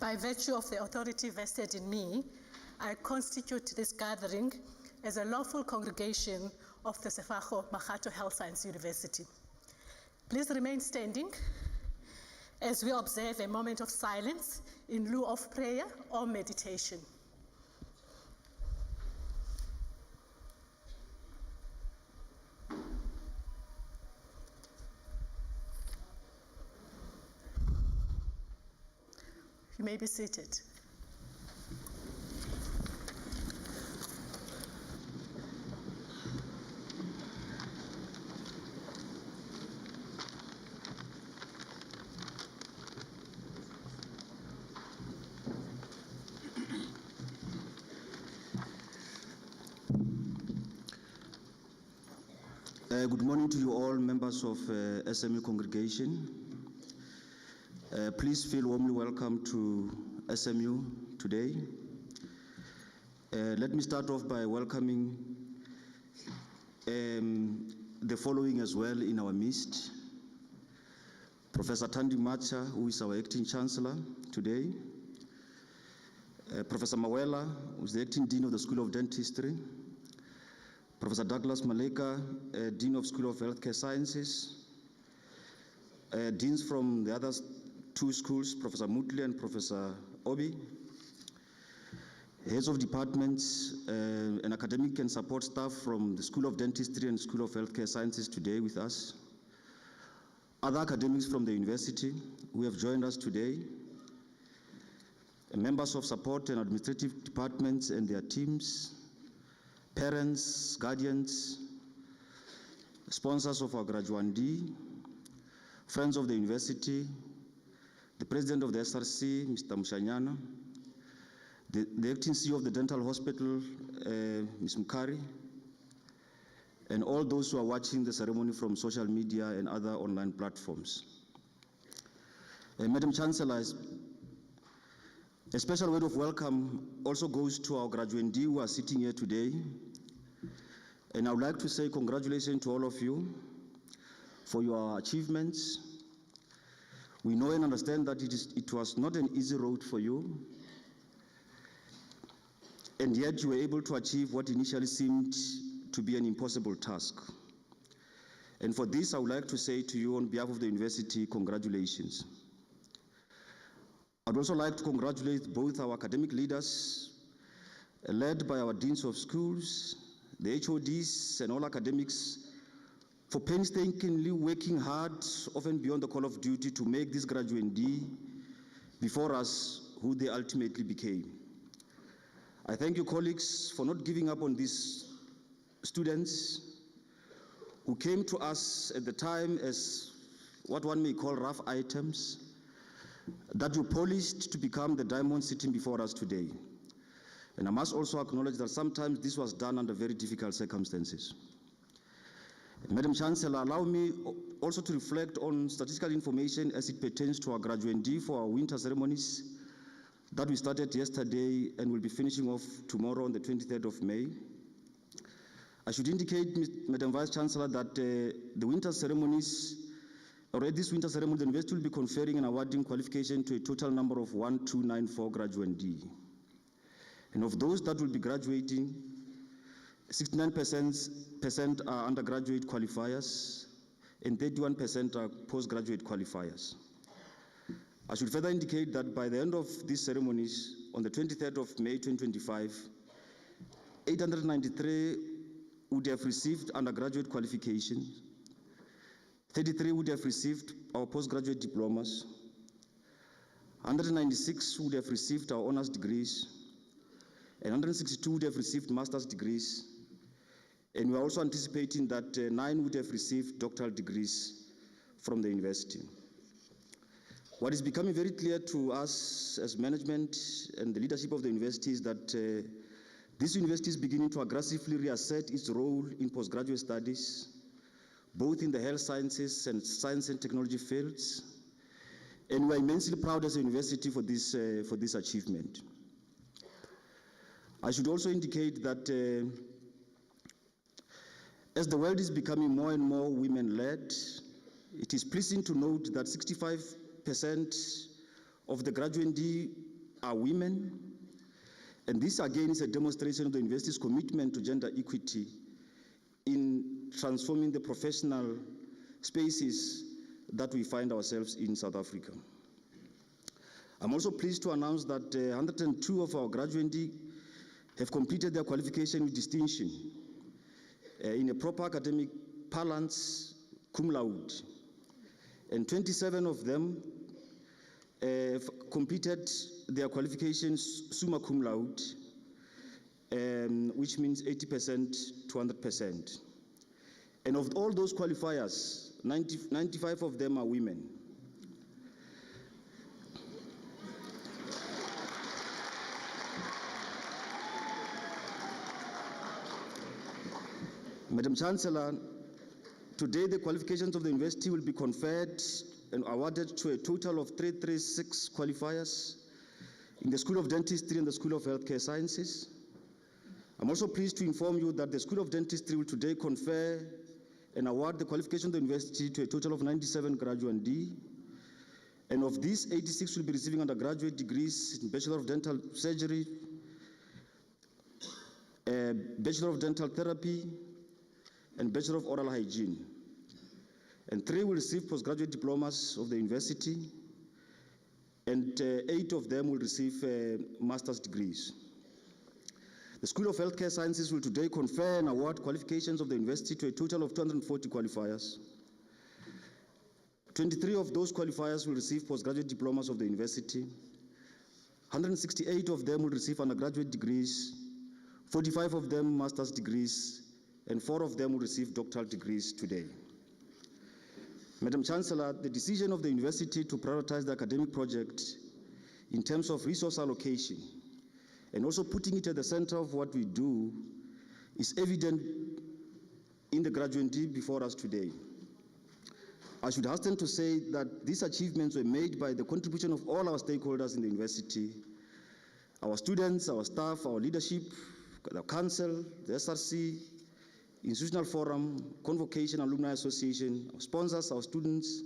By virtue of the authority vested in me, I constitute this gathering as a lawful congregation of the Sefago Makgatho Health Science University. Please remain standing as we observe a moment of silence in lieu of prayer or meditation. You may be seated. Good morning to you all, members of SMU congregation. Please feel warmly welcome to SMU today. Let me start off by welcoming the following as well in our midst. Professor Thandi Macha, who is our acting chancellor today. Professor Mawela, who is the acting dean of the School of Dentistry. Professor Douglas Maleka, Dean of School of Healthcare Sciences. Deans from the other two schools, Professor Mutli and Professor Obi. Heads of departments and academic and support staff from the School of Dentistry and School of Healthcare Sciences today with us. Other academics from the university who have joined us today. Members of support and administrative departments and their teams. Parents, guardians, sponsors of our graduandi, friends of the university, the president of the SRC, Mr. Mushanyana, the acting CEO of the dental hospital, Ms. Mukari, and all those who are watching the ceremony from social media and other online platforms. Madam Chancellor, a special word of welcome also goes to our graduandi who are sitting here today. And I would like to say congratulations to all of you for your achievements. We know and understand that it was not an easy road for you. And yet you were able to achieve what initially seemed to be an impossible task. And for this, I would like to say to you on behalf of the university, congratulations. I'd also like to congratulate both our academic leaders, led by our deans of schools, the HODs and all academics, for painstakingly working hard, often beyond the call of duty, to make this graduandi before us who they ultimately became. I thank you, colleagues, for not giving up on these students who came to us at the time as what one may call rough items, that you polished to become the diamond sitting before us today. And I must also acknowledge that sometimes this was done under very difficult circumstances. Madam Chancellor, allow me also to reflect on statistical information as it pertains to our graduandi for our winter ceremonies that we started yesterday and will be finishing off tomorrow on the 23rd of May. I should indicate, Madam Vice Chancellor, that the winter ceremonies, already this winter ceremony, the university will be conferring and awarding qualification to a total number of 1294 graduandi. And of those that will be graduating, 69% are undergraduate qualifiers and 31% are postgraduate qualifiers. I should further indicate that by the end of these ceremonies, on the 23rd of May 2025, 893 would have received undergraduate qualifications, 33 would have received our postgraduate diplomas, 196 would have received our honors degrees, and 162 would have received master's degrees. And we are also anticipating that 9 would have received doctoral degrees from the university. What is becoming very clear to us as management and the leadership of the university is that this university is beginning to aggressively reassert its role in postgraduate studies, both in the health sciences and science and technology fields. And we are immensely proud as a university for this achievement. I should also indicate that as the world is becoming more and more women-led, it is pleasing to note that 65% of the graduandi are women. And this again is a demonstration of the university's commitment to gender equity in transforming the professional spaces that we find ourselves in South Africa. I'm also pleased to announce that 102 of our graduands have completed their qualification with distinction in a proper academic parlance, cum laude. And 27 of them have completed their qualifications summa cum laude, which means 80% to 100%. And of all those qualifiers, 95 of them are women. Madam Chancellor, today the qualifications of the university will be conferred and awarded to a total of 336 qualifiers in the School of Dentistry and the School of Healthcare Sciences. I'm also pleased to inform you that the School of Dentistry will today confer and award the qualification of the university to a total of 97 graduands. And of these, 86 will be receiving undergraduate degrees in Bachelor of Dental Surgery, Bachelor of Dental Therapy, and Bachelor of Oral Hygiene. And 3 will receive postgraduate diplomas of the university, and 8 of them will receive master's degrees. The School of Healthcare Sciences will today confer and award qualifications of the university to a total of 240 qualifiers. 23 of those qualifiers will receive postgraduate diplomas of the university. 168 of them will receive undergraduate degrees, 45 of them master's degrees, and 4 of them will receive doctoral degrees today. Madam Chancellor, the decision of the university to prioritize the academic project in terms of resource allocation and also putting it at the center of what we do is evident in the graduands before us today. I should hasten to say that these achievements were made by the contribution of all our stakeholders in the university, our students, our staff, our leadership, the council, the SRC, Institutional Forum, Convocation Alumni Association, our sponsors, our students,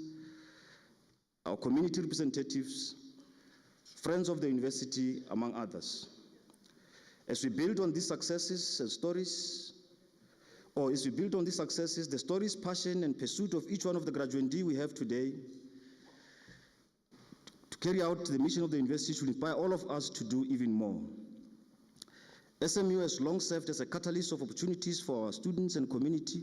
our community representatives, friends of the university, among others. As we build on these successes and stories, the stories, passion, and pursuit of each one of the graduands we have today, to carry out the mission of the university should inspire all of us to do even more. SMU has long served as a catalyst of opportunities for our students and community,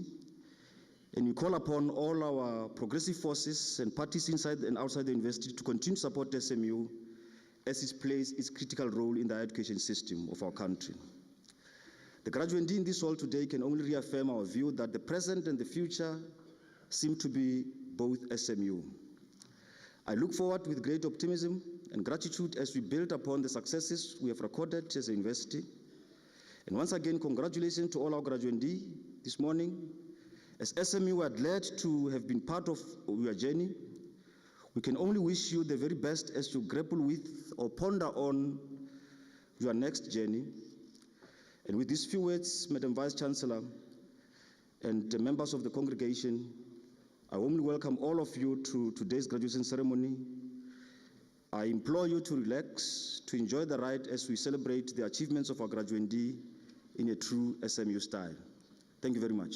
and we call upon all our progressive forces and parties inside and outside the university to continue to support SMU as it plays its critical role in the higher education system of our country. The graduands in this hall today can only reaffirm our view that the present and the future seem to be both SMU. I look forward with great optimism and gratitude as we build upon the successes we have recorded as a university. And once again, congratulations to all our graduands this morning. As SMU, we are glad to have been part of your journey. We can only wish you the very best as you grapple with or ponder on your next journey. And with these few words, Madam Vice Chancellor and the members of the congregation, I warmly welcome all of you to today's graduation ceremony. I implore you to relax, to enjoy the ride as we celebrate the achievements of our graduands in a true SMU style. Thank you very much.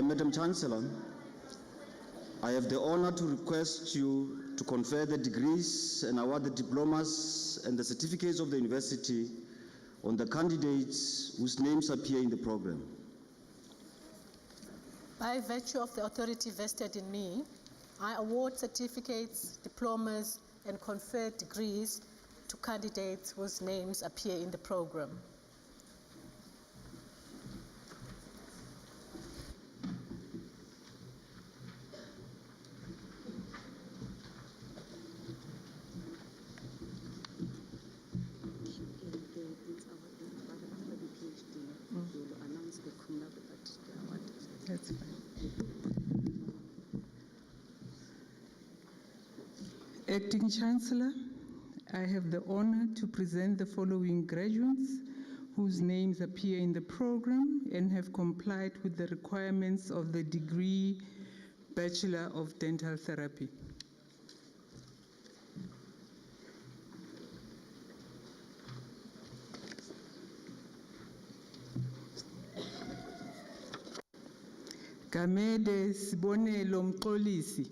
Madam Chancellor, I have the honor to request you to confer the degrees and award the diplomas and the certificates of the university on the candidates whose names appear in the program. By virtue of the authority vested in me, I award certificates, diplomas, and confer degrees to candidates whose names appear in the program. That's fine. Acting Chancellor, I have the honor to present the following graduates whose names appear in the program and have complied with the requirements of the degree Bachelor of Dental Therapy. Gamede Sibonelo Mxolisi.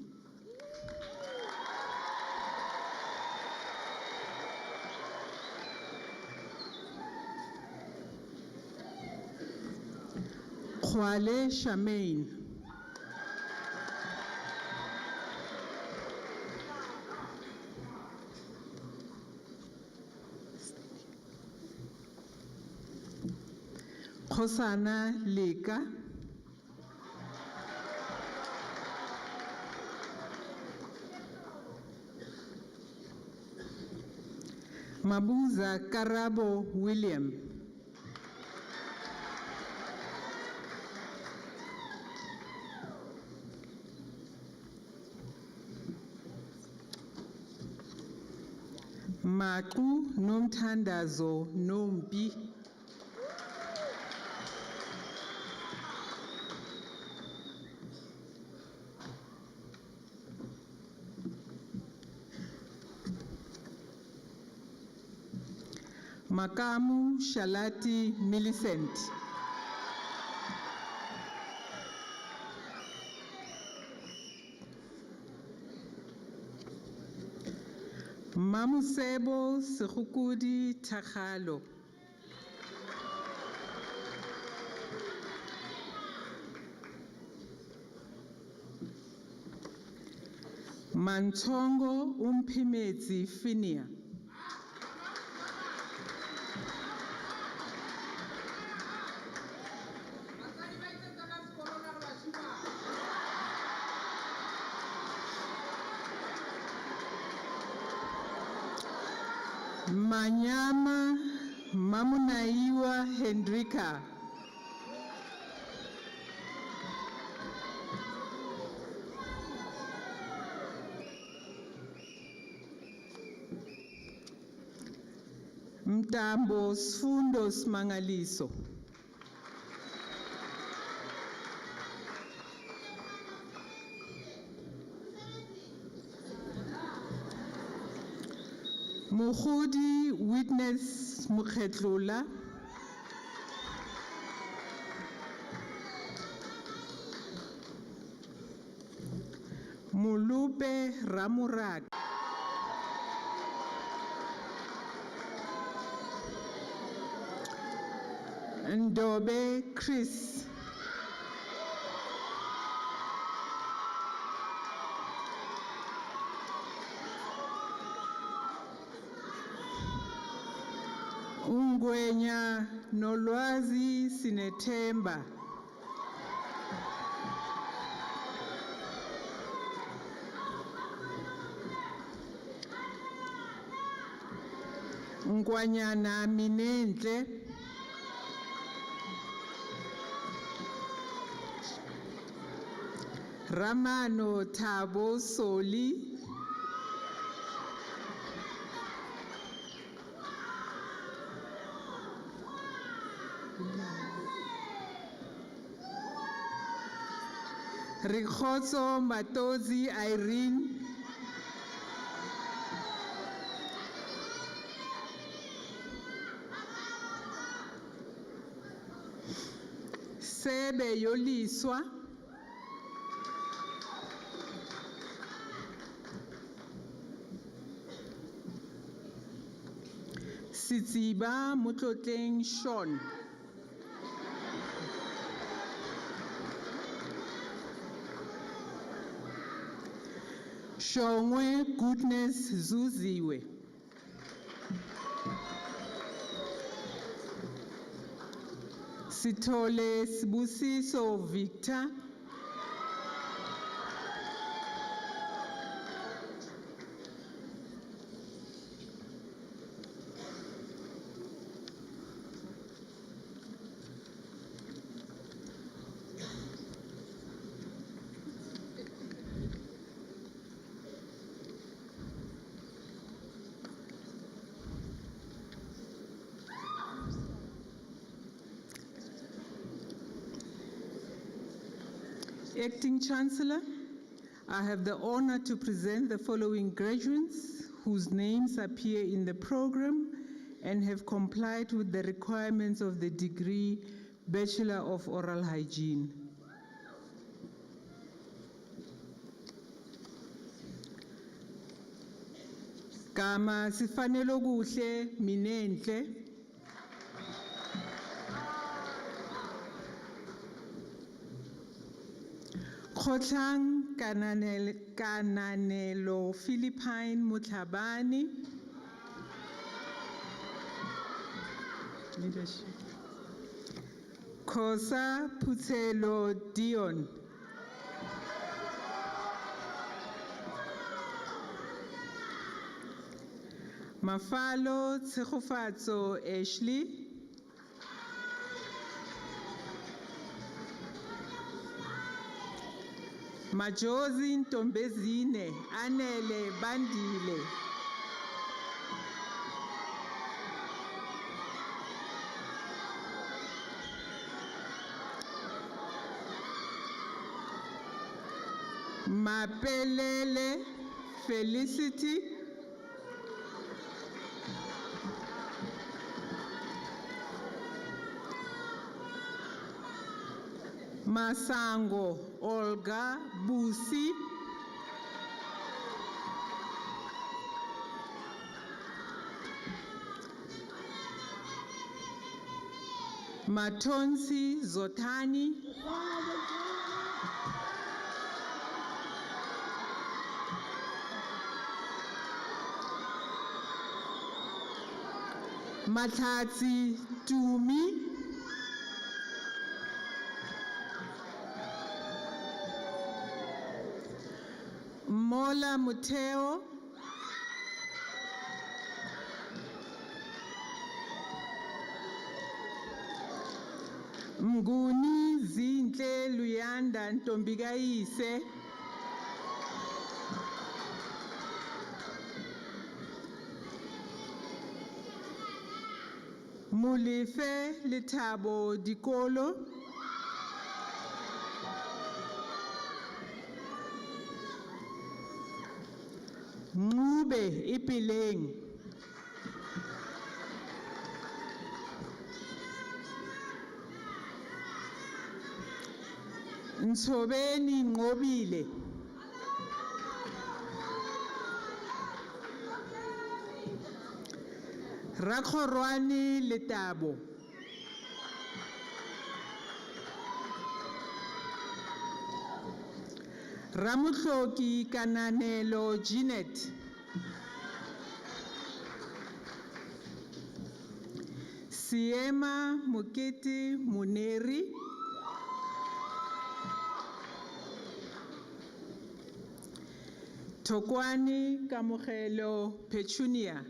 Khwale Shamain. Khosana Leka. Mabuza Karabo William. Maku Nomthandazo Nompi. Makamu Shalati Millicent. Mamusebo Sekukudi Takhalo. Mantongo Umpimezi Finia. Manyama Mamunaiwa Hendrika. Mtambo Sfundo Smangaliso. Mukhudi Witness Mukhetlula. Mulupe Ramurak. Ndobe Chris. Ungwenya Nolwazi Sinethemba. Ngwanyana Minentle. Ramano Thabo Soli. Rikhotso Matozi Irene. Sebe Yoliswa. Sitsiba Mutlotleng Sean. Shongwe Goodness Zuziwe. Sithole Sibusiso Victor. Acting Chancellor, I have the honor to present the following graduates whose names appear in the program and have complied with the requirements of the degree Bachelor of Oral Hygiene. Kama Sifanelo Kuhle Minenhle. Khotlang Kananelo Philippine Mutlabani. Leadership. Khosa Putselo Dion. Mafalo Tshegofatso Ashley. Majozi Ntombezine Anele Bandile. Mapelele Felicity. Masango Olga Busi. Matonsi Zotani. Mathatsi Tumi. Mola Muteo. Mguni Zintle Luyanda Ntombigayise. Mulife Letabo Dikolo. Ngube Ipileng. Nsobeni Ngobile. Rakhorwani Letabo. Ramutloki Kananelo Jeanette. Siema Mukiti Muneri. Tokwani Kamugelo Petunia.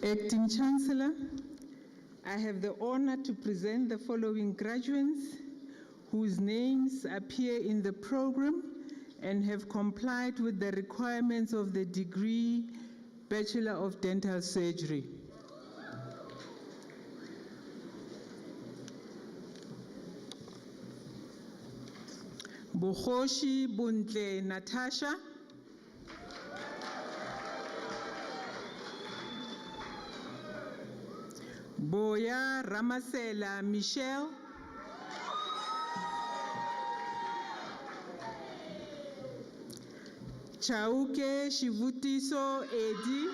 Acting Chancellor, I have the honor to present the following graduates whose names appear in the program and have complied with the requirements of the degree Bachelor of Dental Surgery. Bukhoshi Buntle Natasha. Boya Ramasela Michelle. Chauke Shivutiso Edi.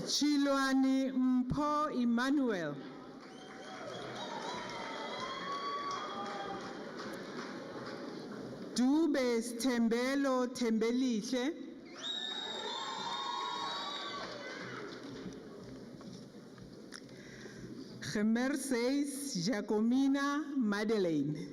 Chilwani Mpo Emmanuel. Dube Tembelo Tembelihle. Gemerseis Jacomina Madeleine.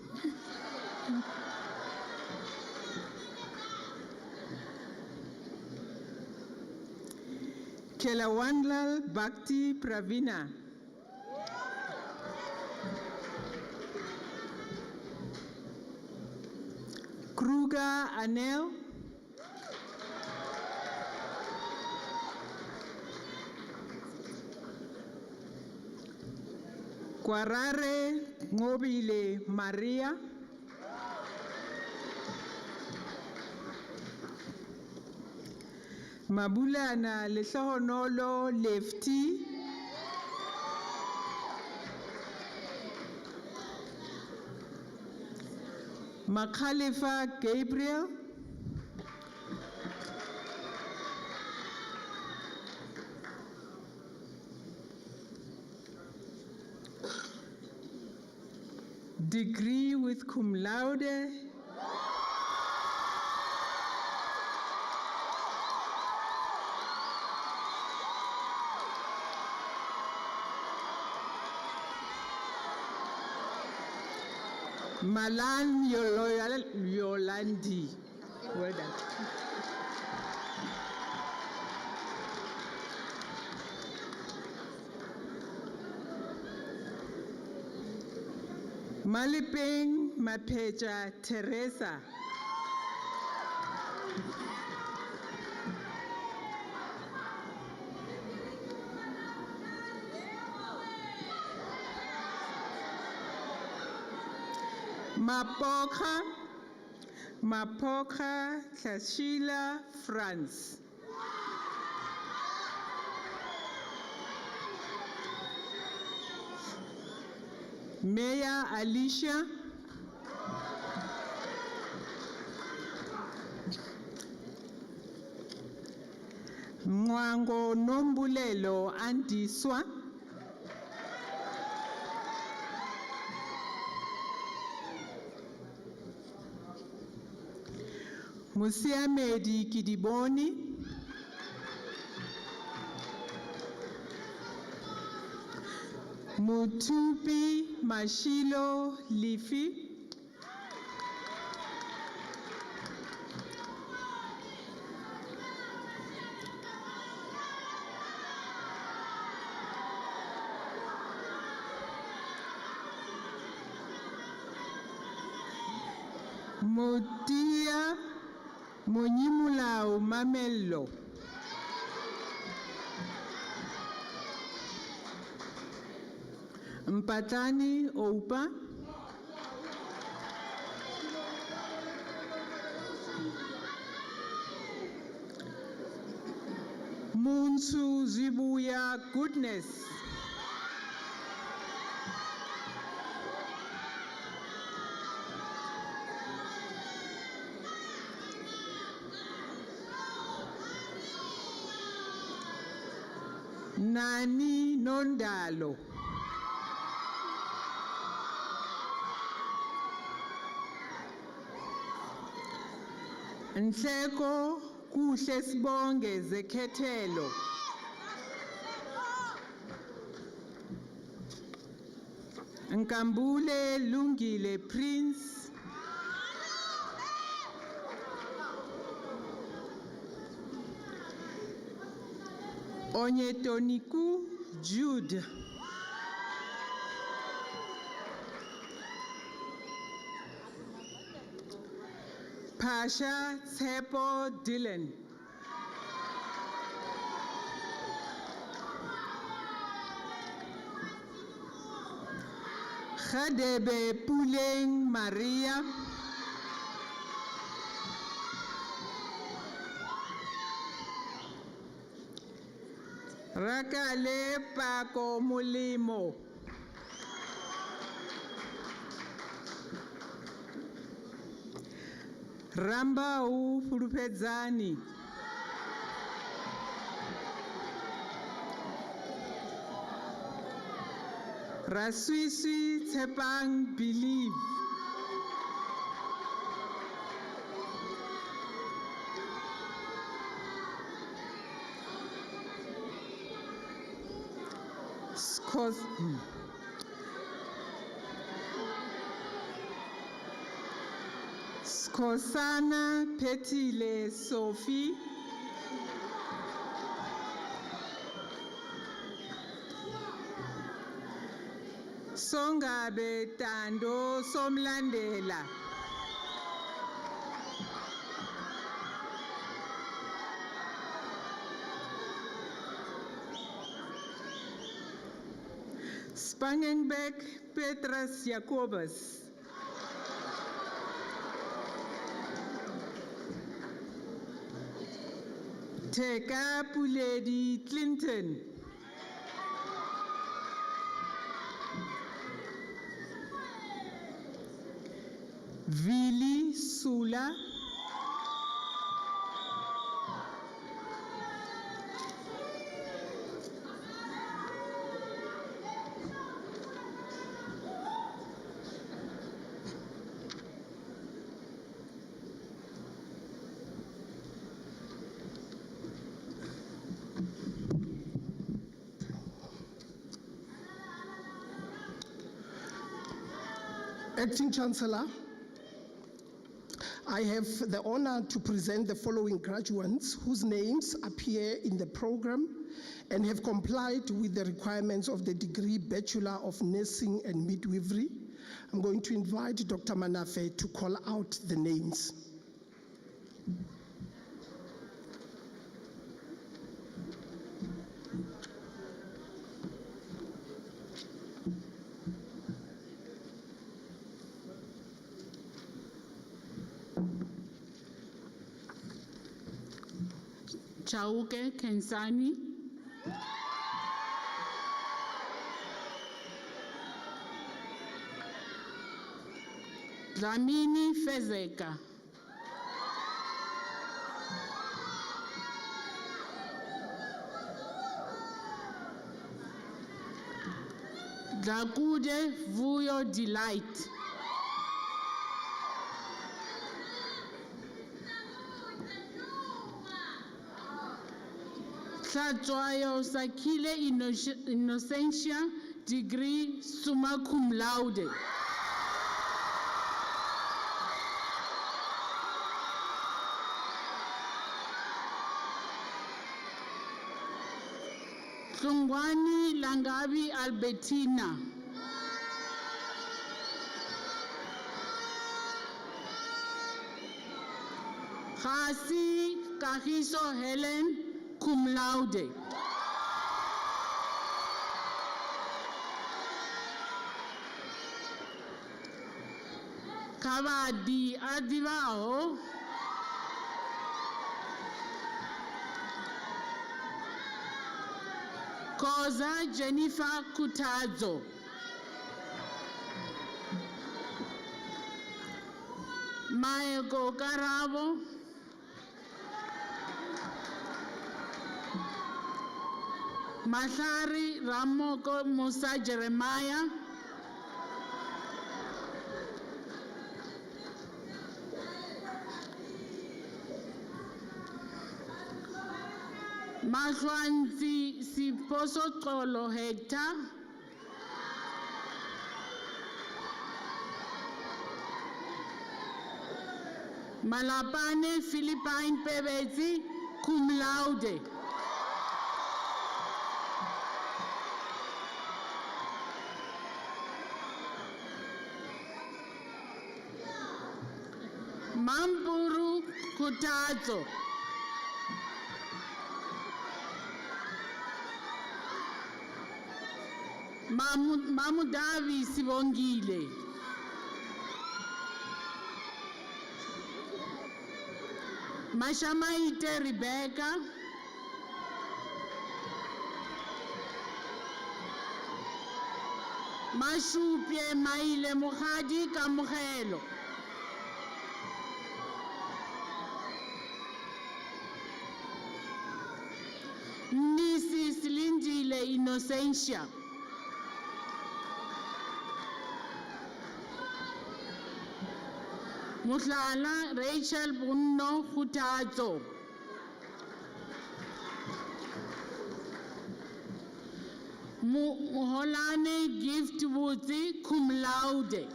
Kelawandlal Bhakti Pravina. Kruger Anel. Kwarare Ngobile Maria. Mabulana Lehlohonolo Lefty. Makhalifa Gabriel. Degree with cum laude. Malan Yolandi. Well done. Malipeng Mapeja Teresa. Mapoka Tashila France. Mayor Alicia. Mwango Nombulelo Andiswa. Musiamedi Kidiboni. Mutupi Mashilo Lifi. Motia Monyimulao Mamello. Mpatani Oupa. Munsu Zibuya Goodness. Nani Nondalo. Nhleko Kuhle Sibonge Zekhethelo. Nkambule Lungile Prince. Onyetoniku Jude. Pasha Tsepo Dylan. Khadebe Puleng Maria. Rakale Pako Mulimo. Rambau Furupedzani. Raswiswi Tepang Believe. Skosana Petile Sophie. Songabe Tando Somlandela. Spangenbeck Petrus Jacobus. Teka Puledi Clinton. Vili Sula. Acting Chancellor, I have the honor to present the following graduates whose names appear in the program and have complied with the requirements of the degree Bachelor of Nursing and Midwifery. I'm going to invite Dr. Manafe to call out the names. Chauke Kensani. Dlamini Fezeka. Dlakude Vuyo Delight. Tlatwayo Sakile Innocentia, degree summa cum laude. Tlungwani Langabi Albertina. Khasi Kagiso Helen, cum laude. Kavadi Adivao. Koza Jennifer Kutazo. Maego Karabo. Mahlari Ramoko Musa Jeremiah. Mahlwanzi Siposo Tolo Hector. Malapane Philippine Pebezi, cum laude. Mampuru Khutazo. Mamudavi Sibongile. Mashamaite Rebecca. Mashupye Maile Muhadi Kamuhelo. Mrs. Lindile Innocentia. Mutlala Rachel Bruno Khutazo. Muholane Gift Woodsy cum laude.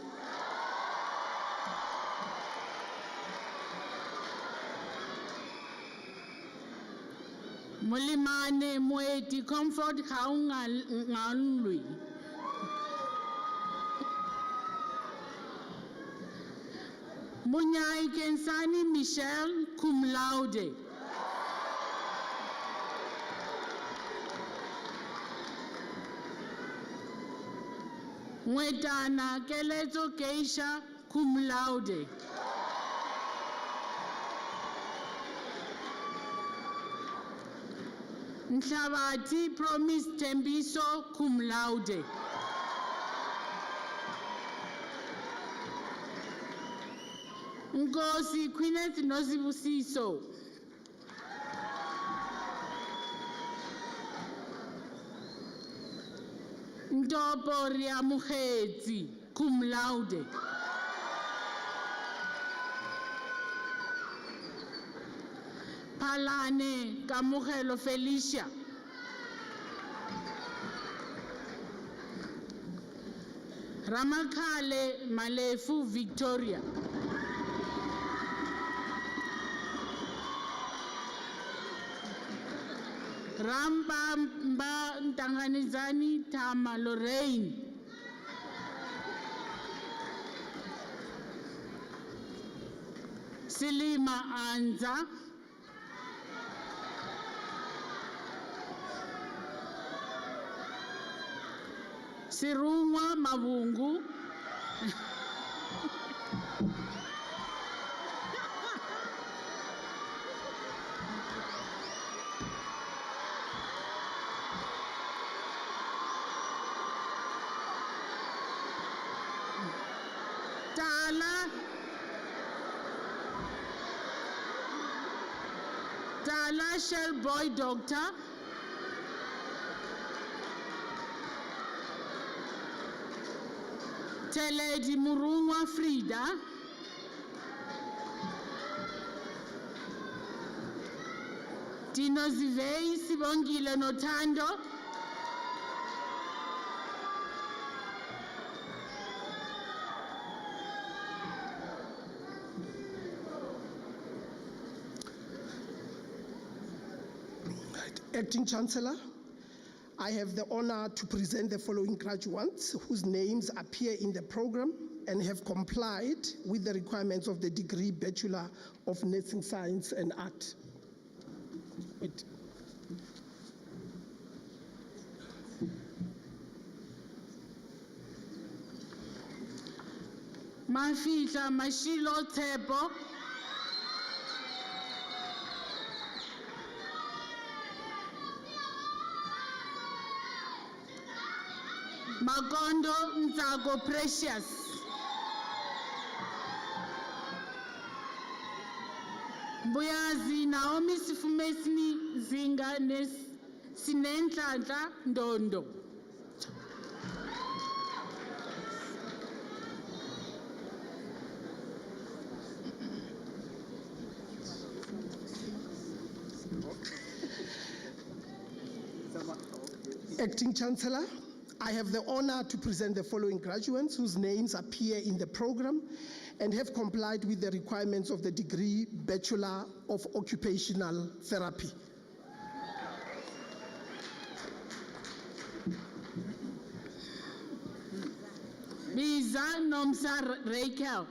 Mulimane Mueti Comfort Kaungalui. Munyai Kensani Michelle cum laude. Mwetana Kelezo Keisha cum laude. Nhlabati Promise Tembiso cum laude. Nkosi Queeneth Nosibusiso. Ntopo Ria Mukhetsi cum laude. Palane Kamugelo Felicia. Ramakale Malefu Victoria. Ramba Mba Ntanganizani Tama Lorraine. Silima Anza. Sirungwa Mabungu. Tala Shell Boy Doctor. Teledi Murungwa Frida. Dino Zivei Sibongile Notando. Acting Chancellor, I have the honor to present the following graduates whose names appear in the program and have complied with the requirements of the degree Bachelor of Nursing Science and Art. Mafihla Mashilo Tebo. Magondo Nzago Precious. Buyazi Naomi Sifumesini Zinga Sinentlantla Ndondo. Acting Chancellor, I have the honor to present the following graduates whose names appear in the program and have complied with the requirements of the degree Bachelor of Occupational Therapy. Biza Nomsa Rachel.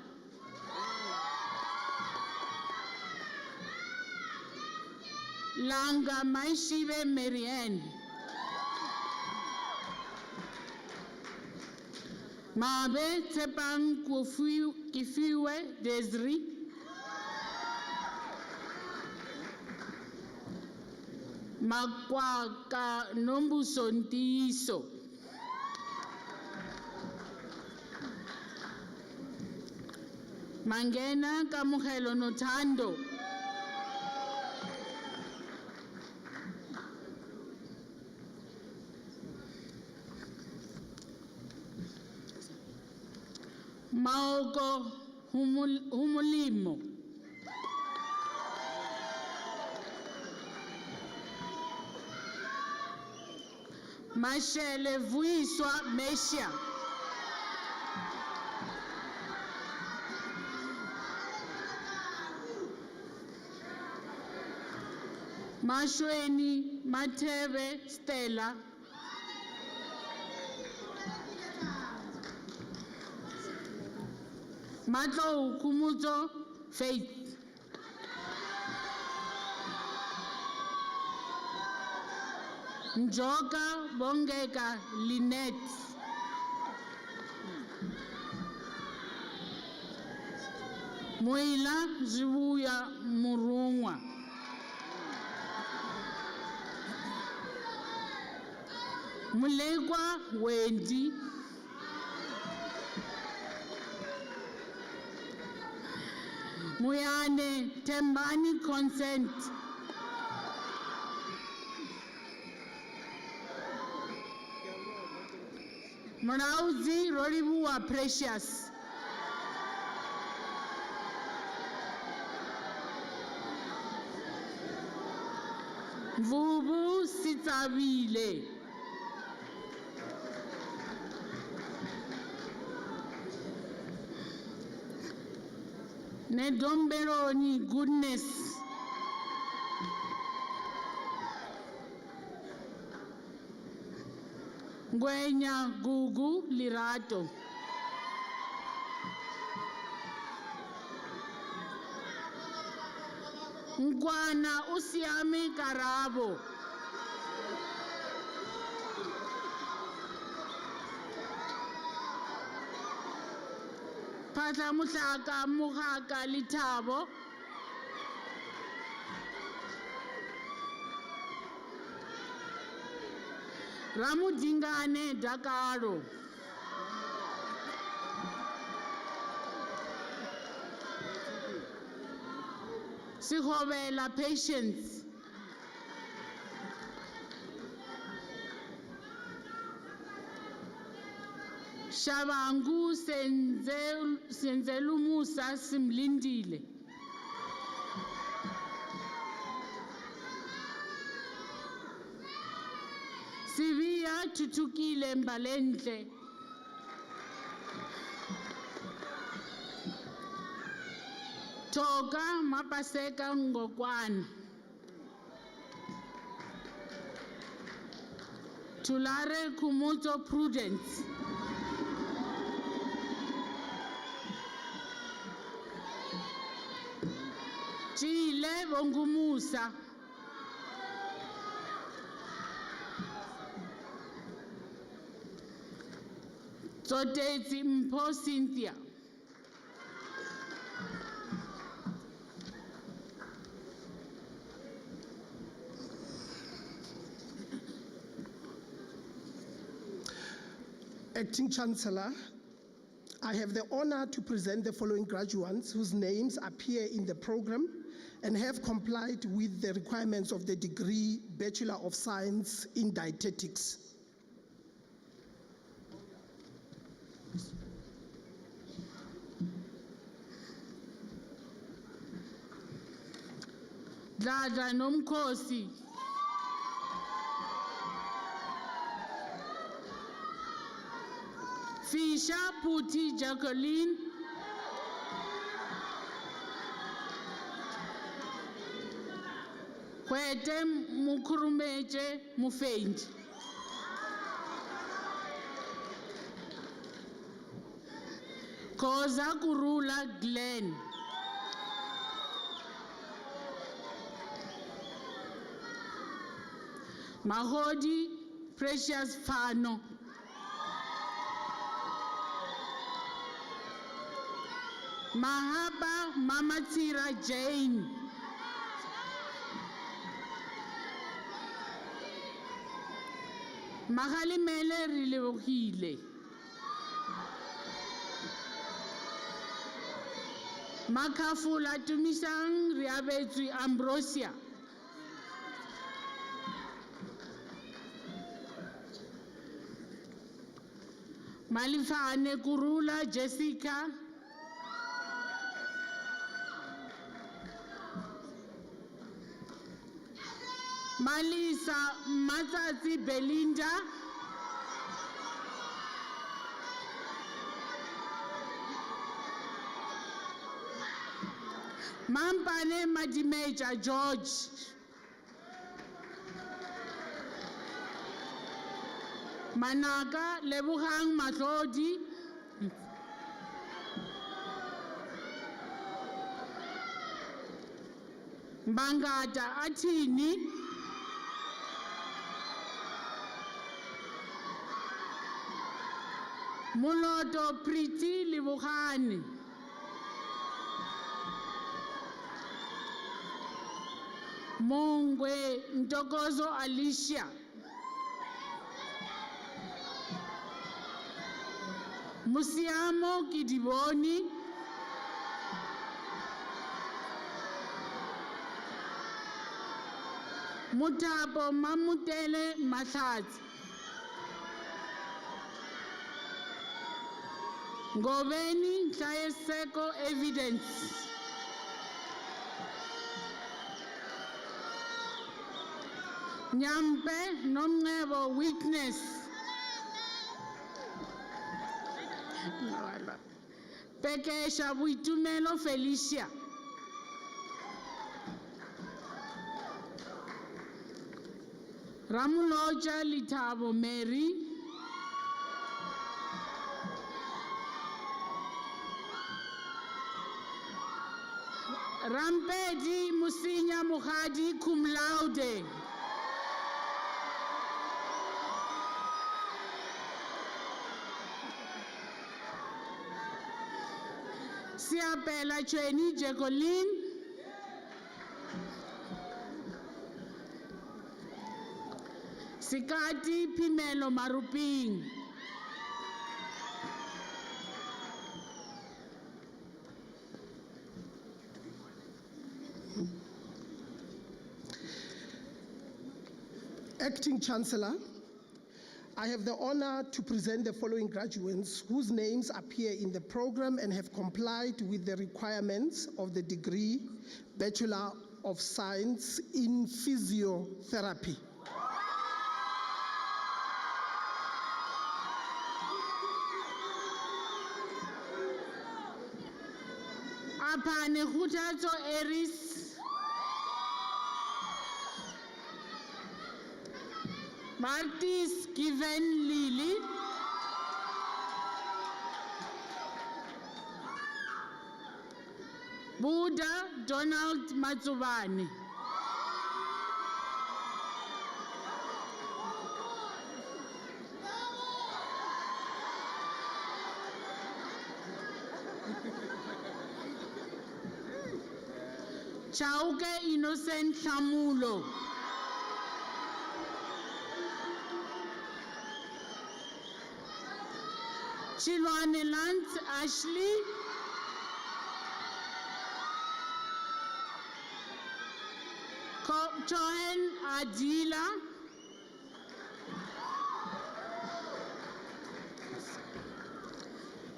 Langa Maishive Marianne. Mabe Tepang Kifiwe Desri. Makwaka Nombuso Ntiso. Mangena Kamuhelo Notando. Maoko Humulimo. Mashele Vuiswa Mesha. Mashweni Mateve Stella. Matlo Kumuzo Faith. Njoka Bongeka Lynette. Muila Zivuya Murungwa. Mulekwa Wendy. Muyane Tembani Consent. Mrauzi Roribuwa Precious. Vubu Sitabile. Nedomberoni Goodness. Ngwenya Gugu Lirato. Ngwana Usiame Karabo. Patla Mutlaka Muhaka Litabo. Ramudingane Dakaro. Sihovela Patience. Shabangu Senzelu Musa Simlindile. Sivia Tutukile Mbalentle. Toka Mapaseka Ngokwan. Tulare Kumuto Prudence. Chile Bongumusa. Toteti Mpo Cynthia. Acting Chancellor, I have the honor to present the following graduates whose names appear in the program and have complied with the requirements of the degree Bachelor of Science in Dietetics. Dladla Nomkosi. Fisha Puti Jacqueline. Kwete Mukurumeje Mufendi. Koza Kurula Glenn. Mahodi Precious Fano, Mahaba Mamatira Jane, Magalimele Rilebohile, Makafula Tumisang Riabetri Ambrosia, Malifane Kurula Jessica, Malisa Matsatsi Belinda, Mampane Madimeja George, Manaka Lebuhang Matlodi, Bangata Atini, Muloto Priti Libuhani, Mongwe Ntokozo Alicia, Musiamo Kidiboni, Mutabo Mamutele Matlhatsi, Ngobeni Tlhaeseko Evidence, Nyampe Nomngebo Witness, Pekesha Buitumelo Felicia, Ramuloja Litabo Mary, Rampedi Musinya Muhadi cum laude, Siapela Chweni Jacqueline, Sikati Pimelo Maruping, Acting Chancellor, I have the honor to present the following graduates whose names appear in the program and have complied with the requirements of the degree Bachelor of Science in Physiotherapy. Apane Hutato Eris, Martis Given Lily, Buddha Donald Matsubani, Chauke Innocent Shamulo, Chilwane Lance Ashley, Cohen Adila,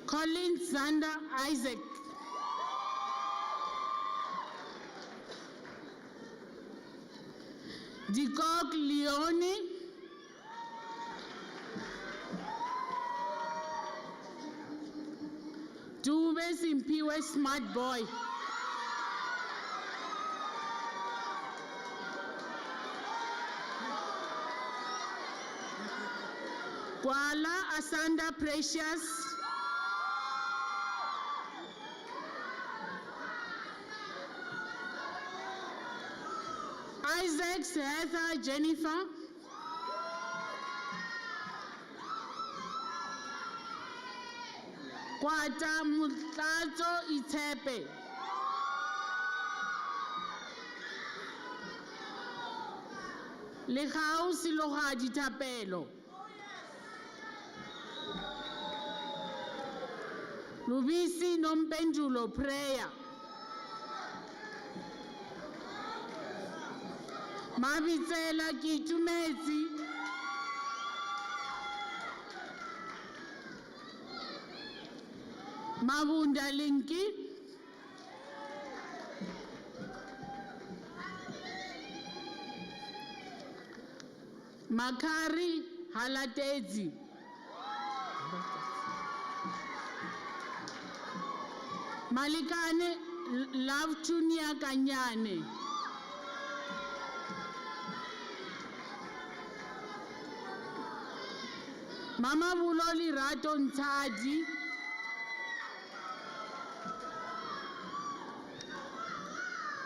Colin Zander Isaac, Dikok Leone, Dube Simpiwe Smart Boy, Kwala Asanda Precious, Isaacs Heather Jennifer, Kwata Mutlatso Itepe. Legao Silogadi Tapelo. Lubisi Nompendulo prayer. Mabitsela Kitumezi. Mabunda Linki. Makari Halatezi. Malikane Love Tunia Kanyane. Mama Buloli Rato Ntadi.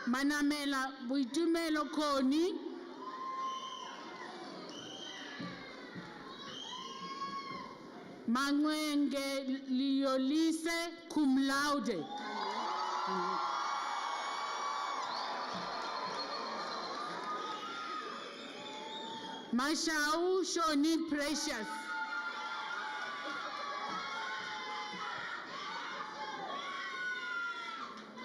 Manamela Buitumelo Koni. Mangwenge Liolise cum laude. Mashau Shoni Precious.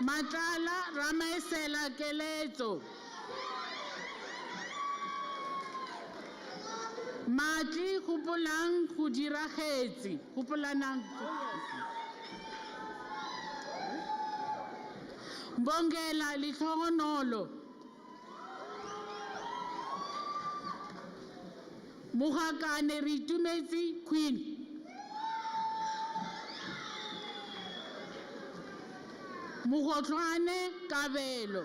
Matala Ramesela Keleto. Matli Kupulang Kudirahezi. Kupulanang. Bongela Litonolo. Muhakane Ritumezi Queen. Muhotlwane Kabelo.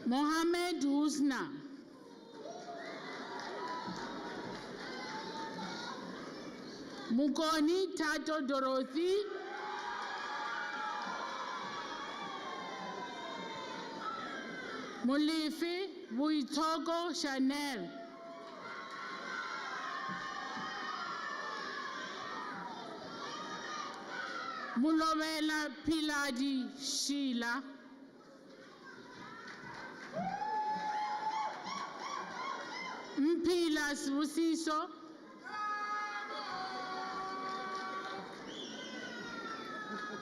Mohammed Husna. Mukoni Tato Dorothy. Mulifi Buitoko Chanel. Mulovela Piladi Sheila. Mpilas Rusiso.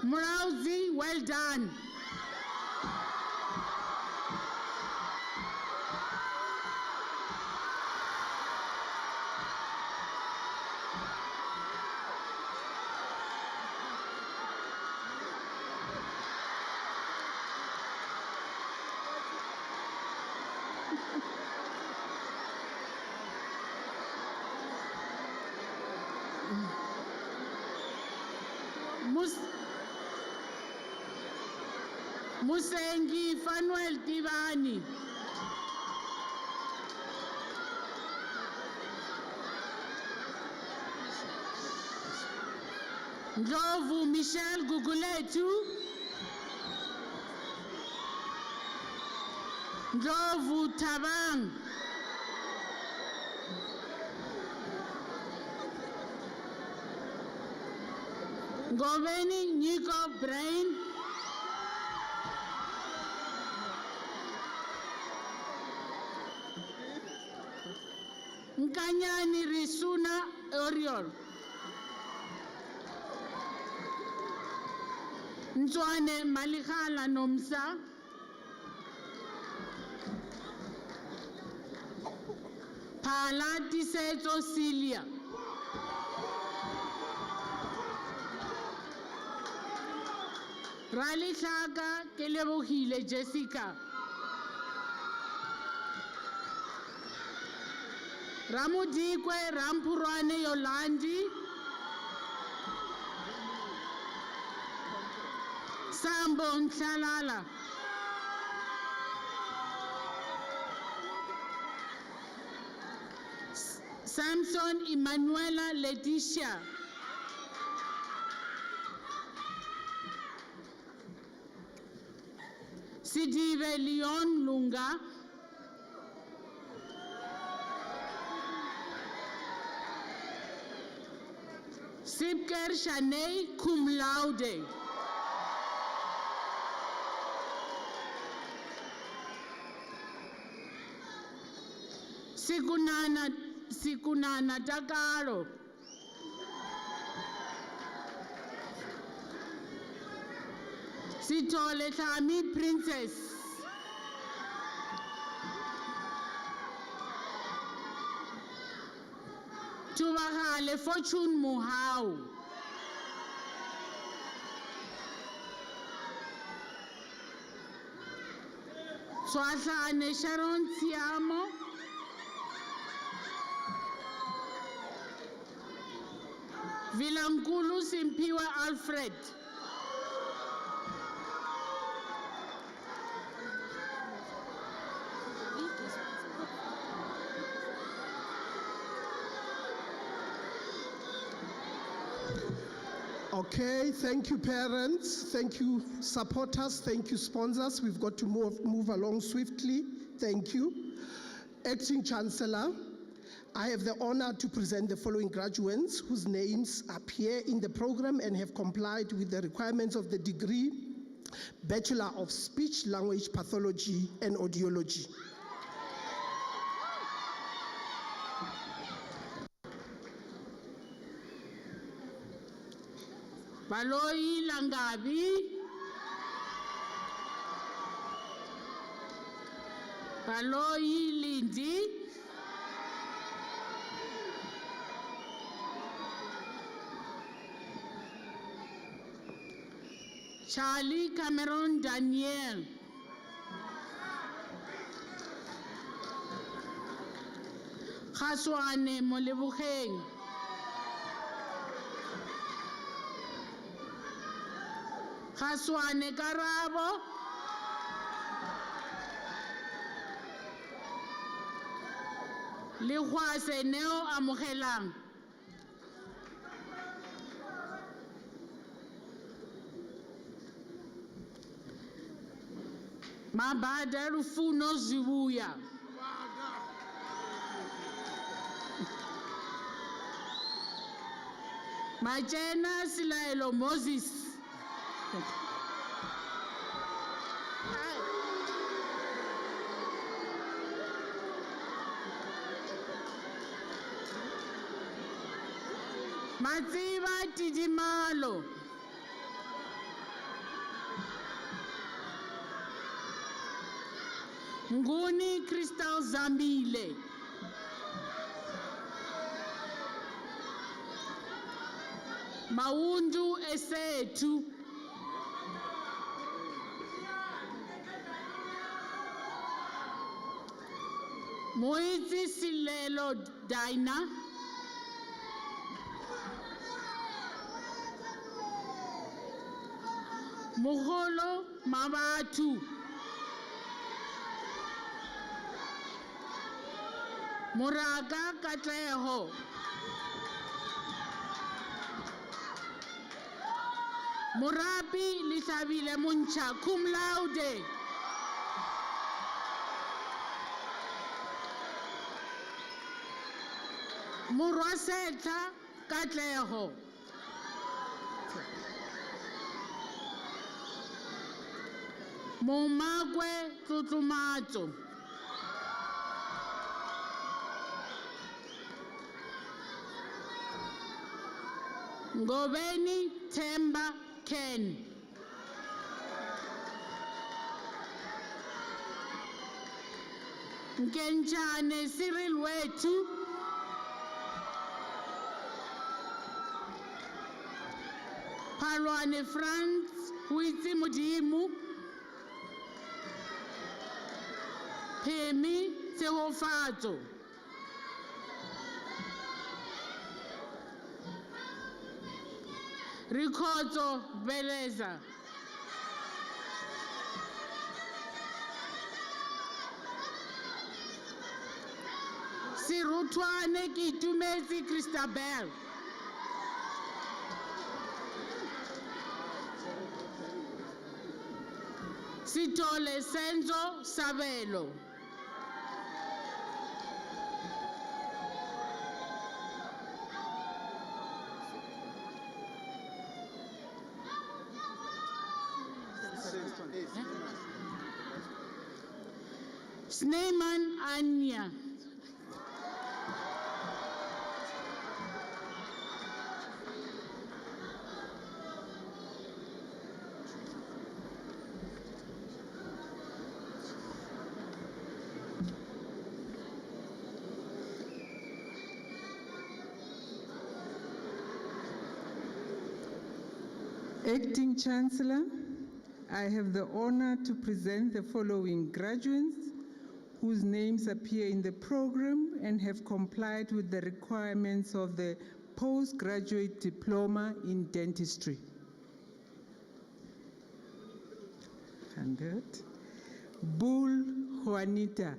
Murauzi, well done. Musengi Fanuel Tivani. Ndlovu Michelle Guguletu. Ndlovu Tabang. Goveni Nico Brain. Nkanyani Risuna Oriol. Nzwane Malikhala Nomsa. Phala Tisetso Celia. Rally Tlhaka ke lebogile Jessica. Ramudikwe Rampurwane Yolandi. Sambo Ntlalala. Samson Emanuela Leticia. Sidive Leon Lunga. Sipker Shanay, cum laude. Sikunana Takaro. Sithole Tlami Princess. Tubahale Fortune Muhau. Swahlane Sharon Tiamo. Vilankulu Simpiwe Alfred. Okay, thank you parents, thank you supporters, thank you sponsors. We've got to move along swiftly. Thank you. Acting Chancellor, I have the honor to present the following graduates whose names appear in the program and have complied with the requirements of the degree Bachelor of Speech, Language, Pathology and Audiology. Baloi Langabi. Baloi Lindy. Charlie Cameron Daniel. Khaswane Molebogeng. Khaswane Karabo. Likhwase Neo Amogelang. Mabada Rufuno Zibuya. Majena Silaelo Moses. Matsiba Tidimalo. Nguni Crystal Zambile. Maundu Esetu. Moizi Silelo Daina. Moholo Mabatu. Muraga Katleho. Murabi Lisabile Muncha, cum laude. Muraseta Katleho. Momagwe Tutumato. Ngobeni Temba Ken. Nkenchane Cyril Wetu. Palwane France Huitsi Mudimu. Pemi Tehofato. Ricoto Beleza. Sirutwane Kitumezi Christabel. Sitole Senzo Sabelo. Sneeman Anya. Acting Chancellor, I have the honor to present the following graduates whose names appear in the program and have complied with the requirements of the postgraduate diploma in dentistry. Handed. Bull Juanita.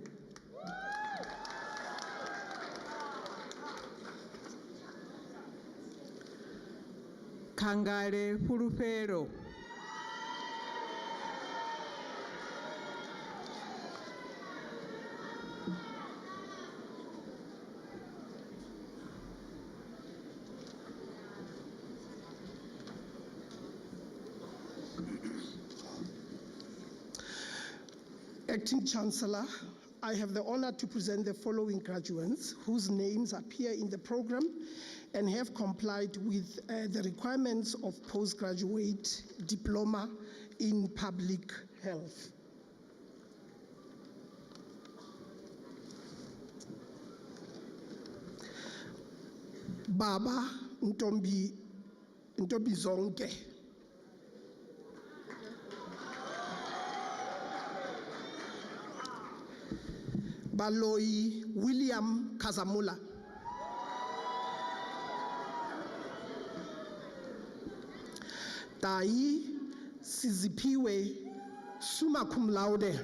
Kangare Furufero. Acting Chancellor, I have the honor to present the following graduates whose names appear in the program and have complied with the requirements of postgraduate diploma in public health. Baba Ntombi Zonke. Baloi William Kazamula. Tai Sizipiwe summa cum laude.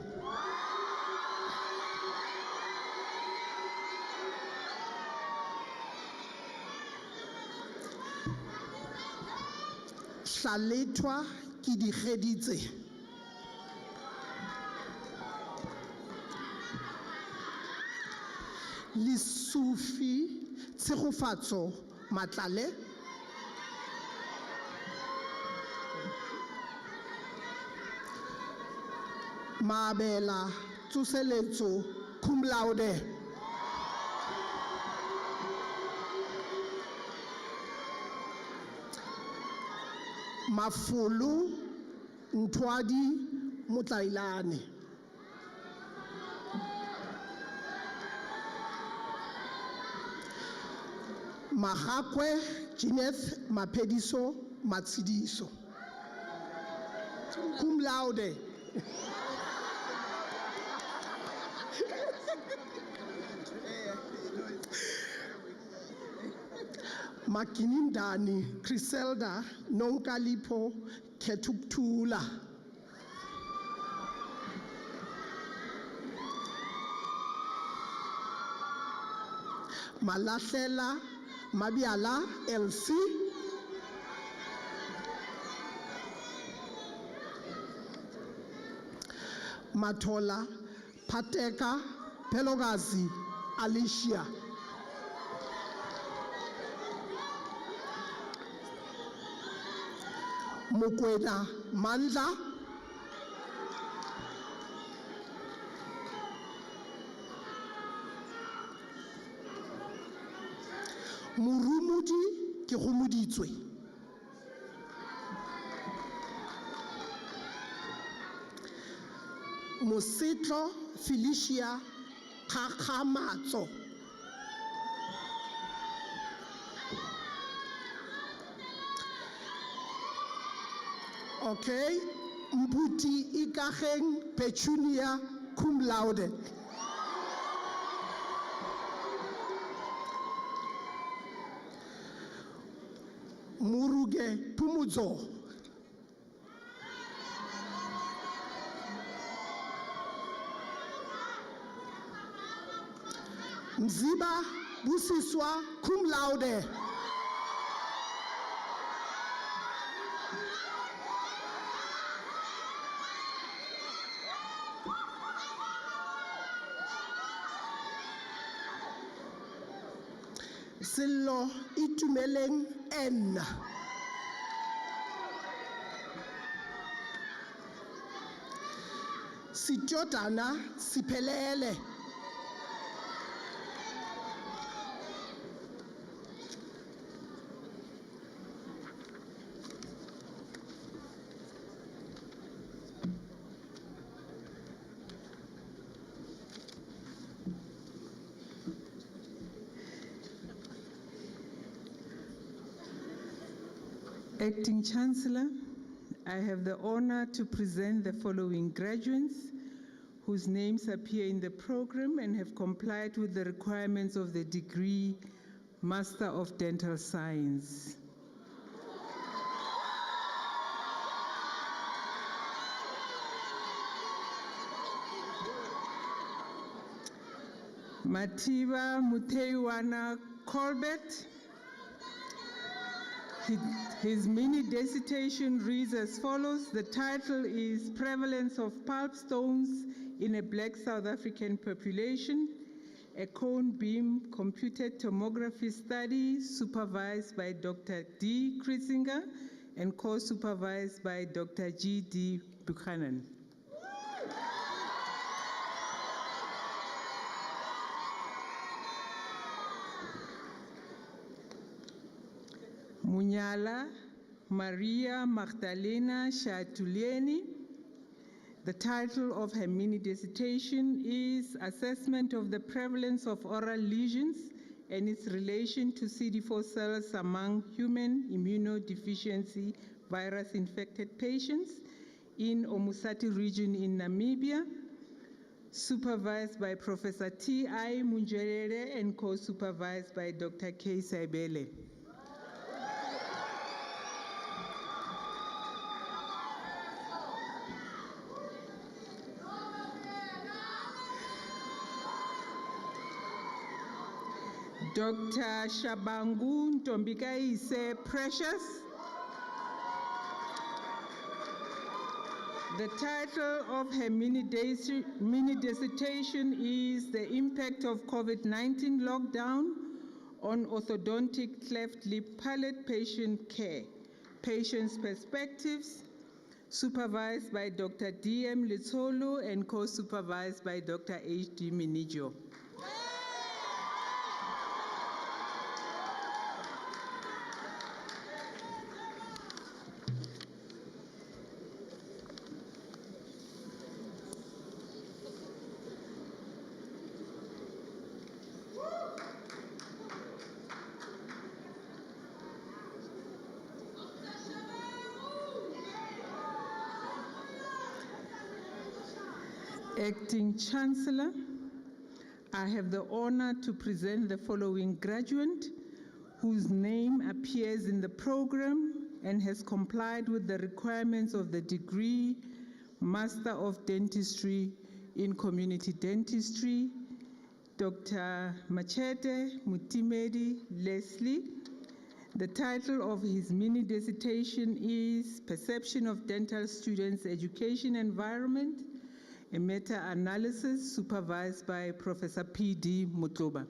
Shaletwa Kidigeditse. Lisufi Tsegofatso Matlale. Mabela Tsuseletso cum laude. Mafulu Ntwadi Mutlailane. Mahakwe Gineth Mapediso Matsidiso. Cum laude. Makinindani Criselda Nonkalipo Ketuktula. Malashela Mabiala LC. Matola Pateka Pelogazi Alicia. Mukwena Mandla. Murumudi Kirumuditswe. Mositlo Felicia Kakamatso. Okay, Mbuti Ikacheng Petunia cum laude. Muruge Pumuzo. Mziba Busiswa cum laude. Silo Itumeleng N. Sitjodana siphelele. Acting Chancellor, I have the honor to present the following graduates whose names appear in the program and have complied with the requirements of the degree Master of Dental Science. Mativa Muteiwana Colbert. His mini dissertation reads as follows. The title is Prevalence of Pulp Stones in a Black South African Population, a cone beam computed tomography study supervised by Dr. D. Krisinger and co-supervised by Dr. G. D. Buchanan. Munyala Maria Magdalena Shatuleni. The title of her mini dissertation is Assessment of the Prevalence of Oral Lesions and its Relation to CD4 cells among Human Immunodeficiency Virus-Infected Patients in Omusati region in Namibia, supervised by Professor T.I. Munjerere and co-supervised by Dr. K. Saibele. Dr. Shabangu Ntombikaise Precious. The title of her mini dissertation is The Impact of COVID-19 Lockdown on Orthodontic Cleft Lip Palate Patient Care, Patients' Perspectives, supervised by Dr. D.M. Litsolo and co-supervised by Dr. H.D. Minijo. Acting Chancellor, I have the honor to present the following graduate whose name appears in the program and has complied with the requirements of the degree Master of Dentistry in Community Dentistry, Dr. Machete Mutimedi Leslie. The title of his mini dissertation is Perception of Dental Students' Education Environment, a meta-analysis supervised by Professor P.D. Mutluba.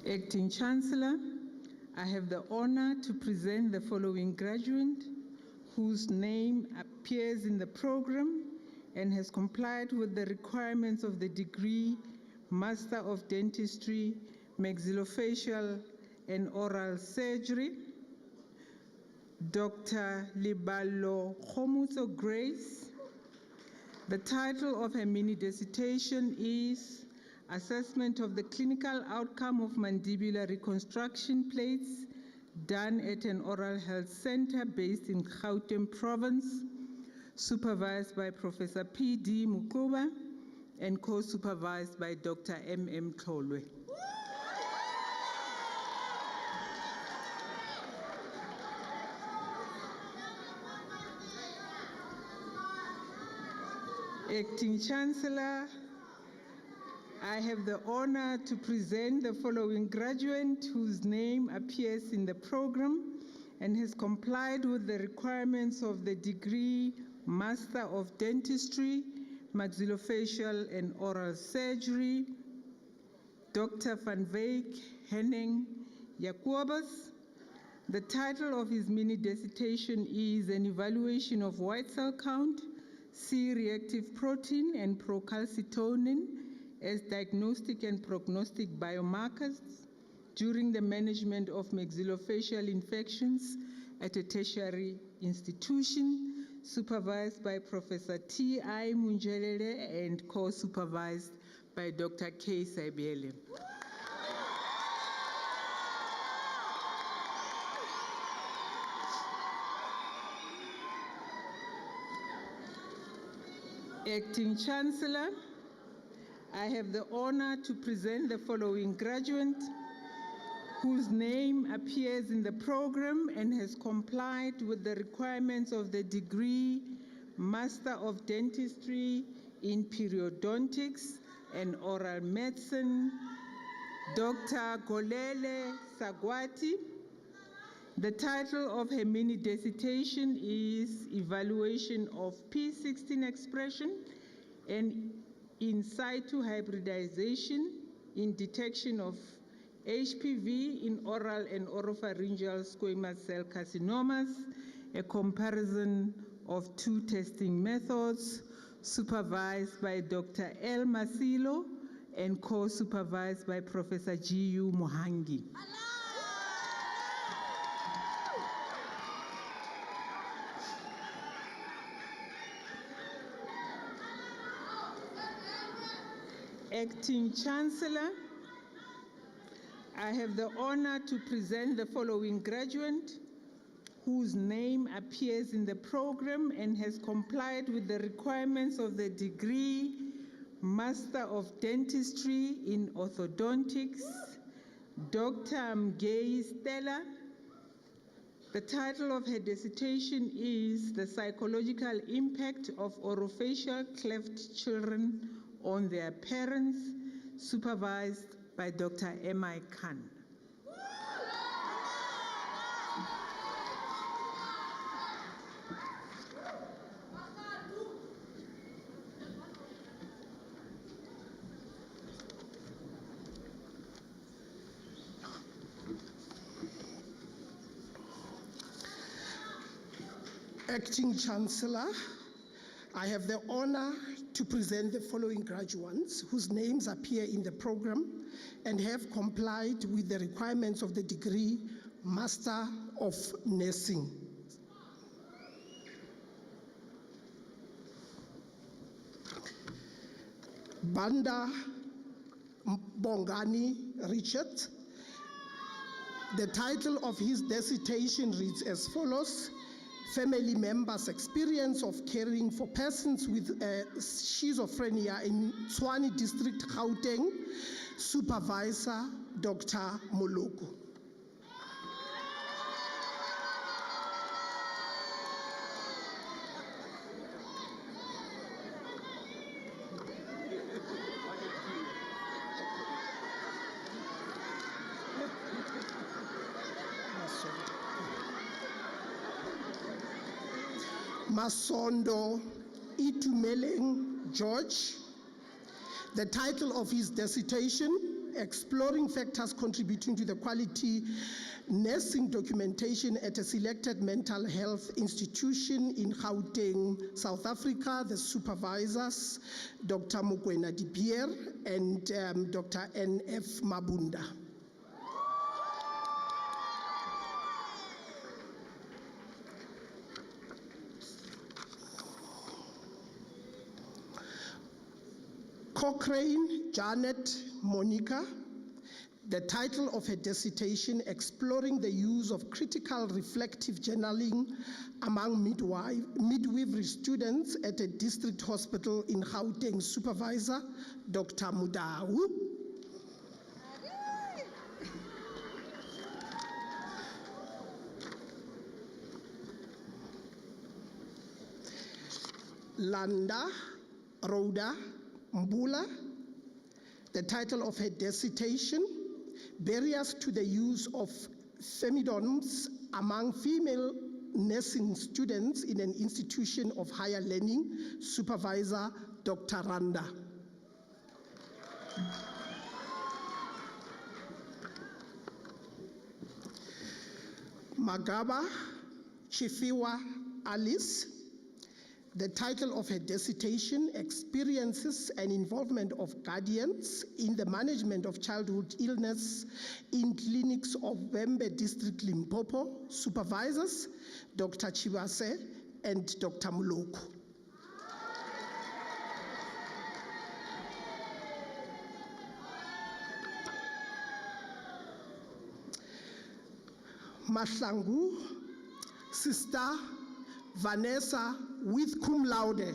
Acting Chancellor, I have the honor to present the following graduate whose name appears in the program and has complied with the requirements of the degree Master of Dentistry, Maxillofacial and Oral Surgery, Dr. Libalo Khomutso Grace. The title of her mini dissertation is Assessment of the Clinical Outcome of Mandibular Reconstruction Plates done at an oral health center based in Gauteng Province, supervised by Professor P.D. Mukuba and co-supervised by Dr. M.M. Tolwe. Acting Chancellor, I have the honor to present the following graduate whose name appears in the program and has complied with the requirements of the degree Master of Dentistry, Maxillofacial and Oral Surgery, Dr. Van Wyk Henning Jacobus. The title of his mini dissertation is An Evaluation of White Cell Count, C-reactive protein and procalcitonin as diagnostic and prognostic biomarkers during the management of maxillofacial infections at a tertiary institution, supervised by Professor T.I. Munjelele and co-supervised by Dr. K. Saibele. Acting Chancellor, I have the honor to present the following graduate whose name appears in the program and has complied with the requirements of the degree Master of Dentistry in Periodontics and Oral Medicine, Dr. Golele Sagwati. The title of her mini dissertation is Evaluation of P16 Expression and In situ Hybridization in Detection of HPV in Oral and Oropharyngeal Squamous Cell Carcinomas, a comparison of two testing methods, supervised by Dr. L. Masilo and co-supervised by Professor G.U. Mohangi. Acting Chancellor, I have the honor to present the following graduate whose name appears in the program and has complied with the requirements of the degree Master of Dentistry in Orthodontics, Dr. Mgei Stella. The title of her dissertation is The Psychological Impact of Orofacial Cleft Children on their parents, supervised by Dr. M.I. Khan. Acting Chancellor, I have the honor to present the following graduates whose names appear in the program and have complied with the requirements of the degree Master of Nursing. Banda Bongani Richard. The title of his dissertation reads as follows: Family members' experience of caring for persons with schizophrenia in Tshwane District, Gauteng, Supervisor Dr. Moloko. Masondo Itumeleng George. The title of his dissertation, Exploring Factors Contributing to the Quality Nursing Documentation at a Selected Mental Health Institution in Gauteng, South Africa. The supervisors, Dr. Mokwena Dipier and Dr. N.F. Mabunda. Cochrane Janet Monica. The title of her dissertation, Exploring the Use of Critical Reflective Journaling Among Midwifery Students at a District Hospital in Gauteng, Supervisor Dr. Mudau. Landa Rhoda Mbula. The title of her dissertation, Barriers to the Use of Femidons Among Female Nursing Students in an Institution of Higher Learning, Supervisor Dr. Randa. Magaba Chifiwa Alice. The title of her dissertation, Experiences and Involvement of Guardians in the Management of Childhood Illness in Clinics of Wembe District, Limpopo, Supervisors, Dr. Chibase and Dr. Muloko. Mahlangu, Sister Vanessa with cum laude.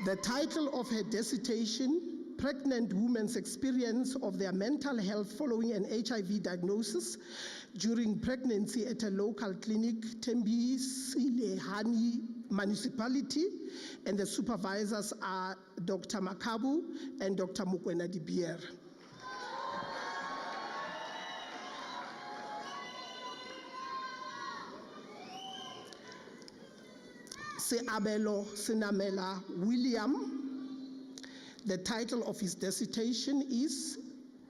The title of her dissertation, Pregnant Women's Experience of Their Mental Health Following an HIV Diagnosis During Pregnancy at a Local Clinic, Tembi Silehani Municipality, and the supervisors are Dr. Makabu and Dr. Mukwena Dibier. Abelo Sinamela William. The title of his dissertation is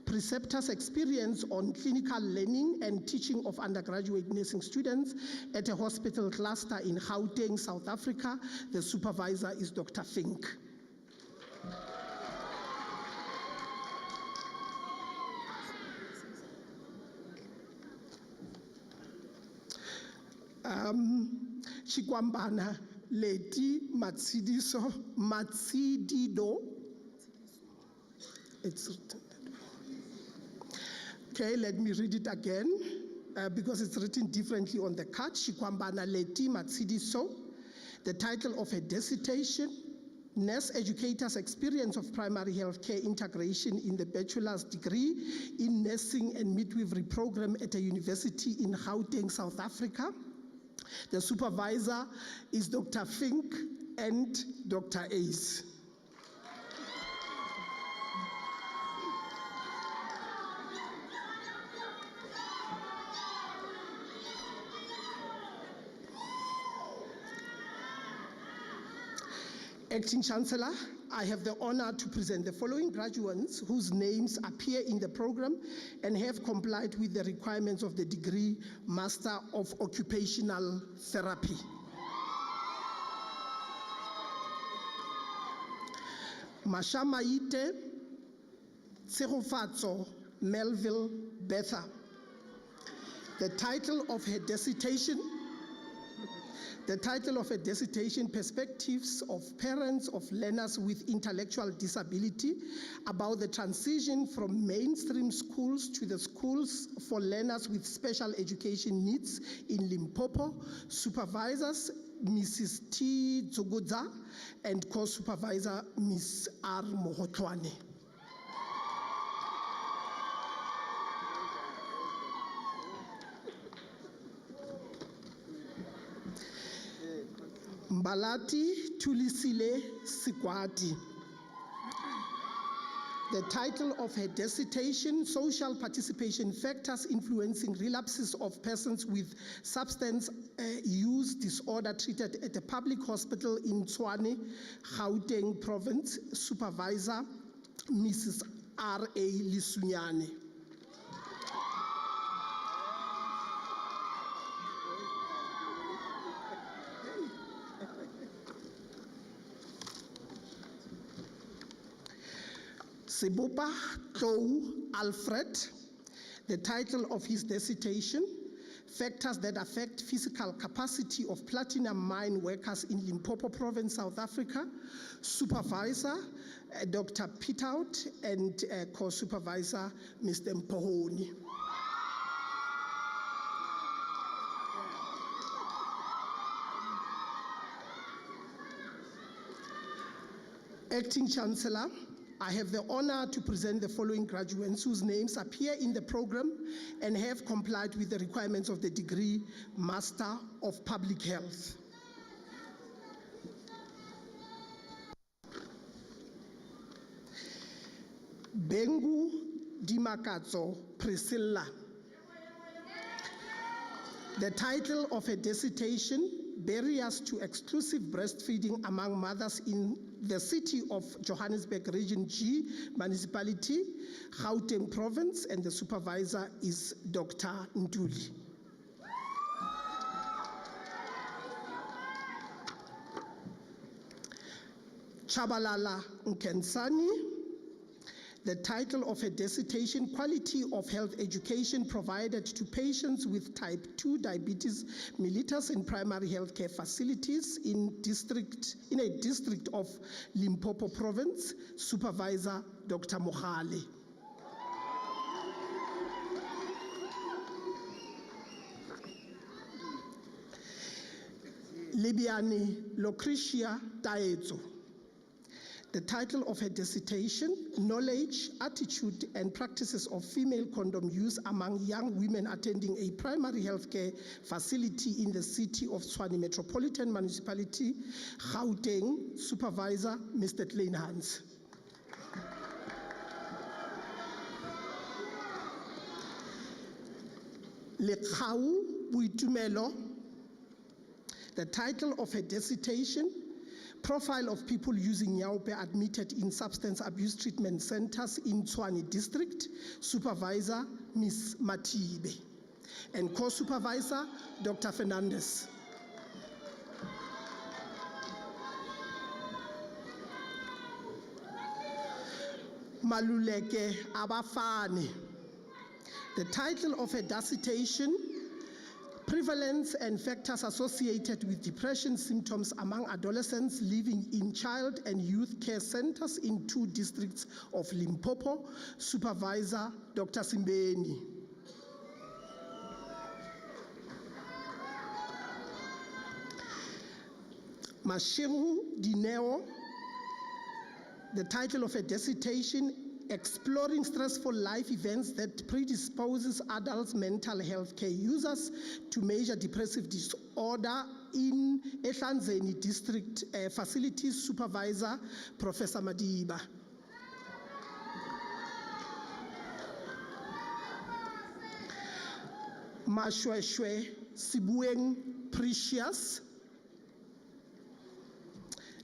Preceptor's Experience on Clinical Learning and Teaching of Undergraduate Nursing Students at a Hospital Cluster in Gauteng, South Africa. The supervisor is Dr. Fink. Chikwambana Leti Matsidido. It's written that way. Okay, let me read it again because it's written differently on the card. Chikwambana Leti Matsidido. The title of her dissertation, Nurse Educator's Experience of Primary Healthcare Integration in the Bachelor's Degree in Nursing and Midwifery Program at a University in Gauteng, South Africa. The supervisor is Dr. Fink and Dr. Ace. Acting Chancellor, I have the honor to present the following graduates whose names appear in the program and have complied with the requirements of the degree Master of Occupational Therapy. Mashamaite Tsegofatso Melville Betha. The title of her dissertation, Perspectives of Parents of Learners with Intellectual Disability, about the transition from mainstream schools to the schools for learners with special education needs in Limpopo. Supervisors, Mrs. T. Zugudza, and co-supervisor, Ms. R. Mohotwane. Mbalati Tulisile Sikwati. The title of her dissertation, Social Participation Factors Influencing Relapses of Persons with Substance Use Disorder Treated at a Public Hospital in Tshwane, Gauteng Province. Supervisor, Mrs. R.A. Lisunyane. Sibupa Tou Alfred. The title of his dissertation, Factors that Affect Physical Capacity of Platinum Mine Workers in Limpopo Province, South Africa. Supervisor, Dr. Pitout, and co-supervisor, Mr. Mpohoni. Acting Chancellor, I have the honor to present the following graduates whose names appear in the program and have complied with the requirements of the degree Master of Public Health. Bengu Dimakatso Priscilla. The title of her dissertation, Barriers to Exclusive Breastfeeding Among Mothers in the City of Johannesburg, Region G, Municipality, Gauteng Province, and the supervisor is Dr. Ntuli. Chabalala Nkensani. The title of her dissertation, Quality of Health Education Provided to Patients with Type 2 Diabetes mellitus in Primary Healthcare Facilities in a district of Limpopo Province, Supervisor Dr. Mohale. Libiani Lucretia Taezo. The title of her dissertation, Knowledge, Attitude, and Practices of Female Condom Use Among Young Women Attending a Primary Healthcare Facility in the City of Tshwane Metropolitan Municipality, Gauteng, Supervisor, Mr. Kleinhans. Lekhau Buitumelo. The title of her dissertation, Profile of People Using Nyaupe Admitted in Substance Abuse Treatment Centers in Tshwane District, Supervisor Ms. Matibe, and Co-Supervisor Dr. Fernandez. Maluleke Abafane. The title of her dissertation, Prevalence and Factors Associated with Depression Symptoms Among Adolescents Living in Child and Youth Care Centers in 2 districts of Limpopo, Supervisor Dr. Simbeni. Mashiru Dineo. The title of her dissertation, Exploring Stressful Life Events that Predisposes Adults Mental Health Care Users to Measure Depressive Disorder in Ehlanzeni District Facilities, Supervisor Professor Madiba. Mashweshwe Sibueng Precious.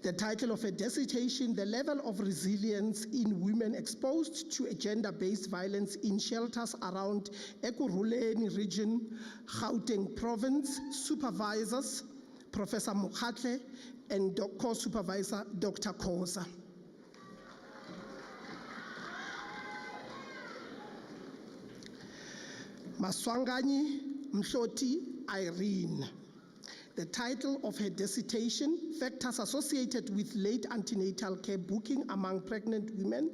The title of her dissertation, The Level of Resilience in Women Exposed to Gender-Based Violence in Shelters Around Ekurhuleni Region, Gauteng Province, Supervisors, Professor Mokhatle and Co-Supervisor Dr. Khoza. Maswangani Mhloti Irene. The title of her dissertation, Factors Associated with Late Antenatal Care Booking Among Pregnant Women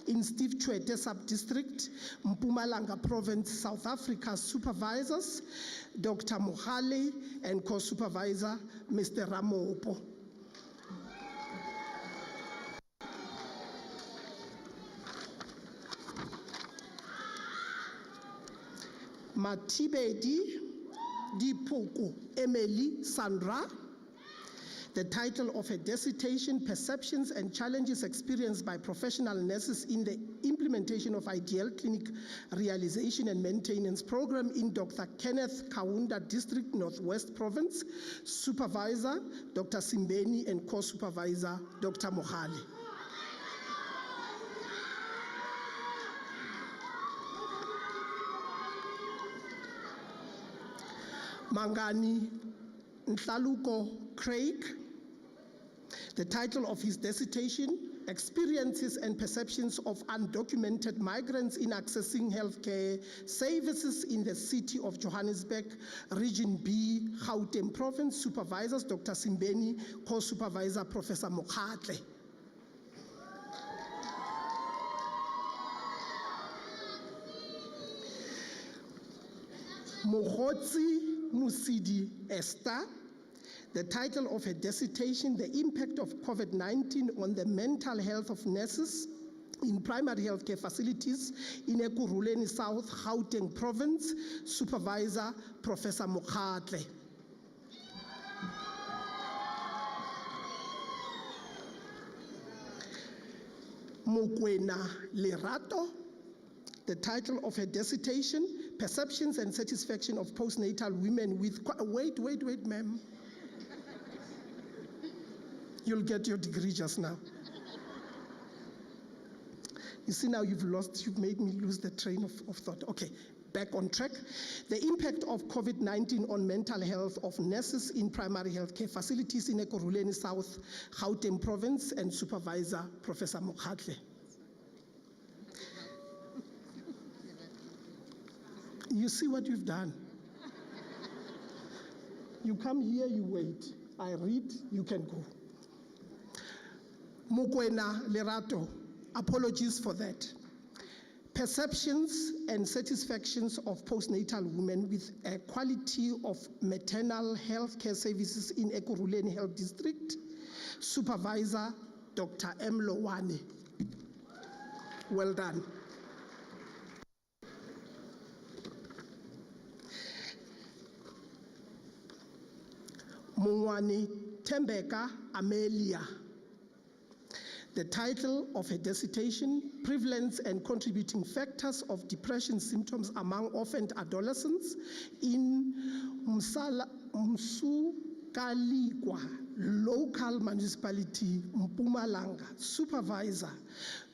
in Steve Tshwete Sub-District, Mpumalanga Province, South Africa. Supervisors, Dr. Mohale and Co-Supervisor, Mr. Ramopo. Matibedi Dipuku Emily Sandra. The title of her dissertation, Perceptions and Challenges Experienced by Professional Nurses in the Implementation of Ideal Clinic Realization and Maintenance Program in Dr. Kenneth Kaunda District, Northwest Province. Supervisor, Dr. Simbeni and Co-Supervisor, Dr. Mohale. Mangani Ntlaluko Craig. The title of his dissertation, Experiences and Perceptions of Undocumented Migrants in Accessing Healthcare Services in the City of Johannesburg, Region B, Gauteng Province. Supervisors, Dr. Simbeni, Co-Supervisor, Professor Mokhatle. Mogotsi Musidi Esther. The title of her dissertation, The Impact of COVID-19 on the Mental Health of Nurses in Primary Healthcare Facilities in Ekurhuleni South, Gauteng Province. Supervisor, Professor Mokhatle. Mokoena Lerato, the title of her dissertation, Perceptions and Satisfaction of Postnatal Women with... Wait, ma'am. You'll get your degree just now. You see, now you've made me lose the train of thought. Okay, back on track. The impact of COVID-19 on mental health of nurses in primary healthcare facilities in Ekurhuleni South, Gauteng Province, and Supervisor Professor Mokhatle. You see what you've done? You come here, you wait. I read, you can go. Mokoena Lerato, apologies for that. Perceptions and satisfactions of postnatal women with a quality of maternal health care services in Ekurhuleni Health District, Supervisor Dr. M. Lowane. Well done. Mungwani Tembeka Amelia. The title of her dissertation, Prevalence and Contributing Factors of Depression Symptoms Among Orphaned Adolescents in Msukalikwa Local Municipality, Mpumalanga. Supervisor,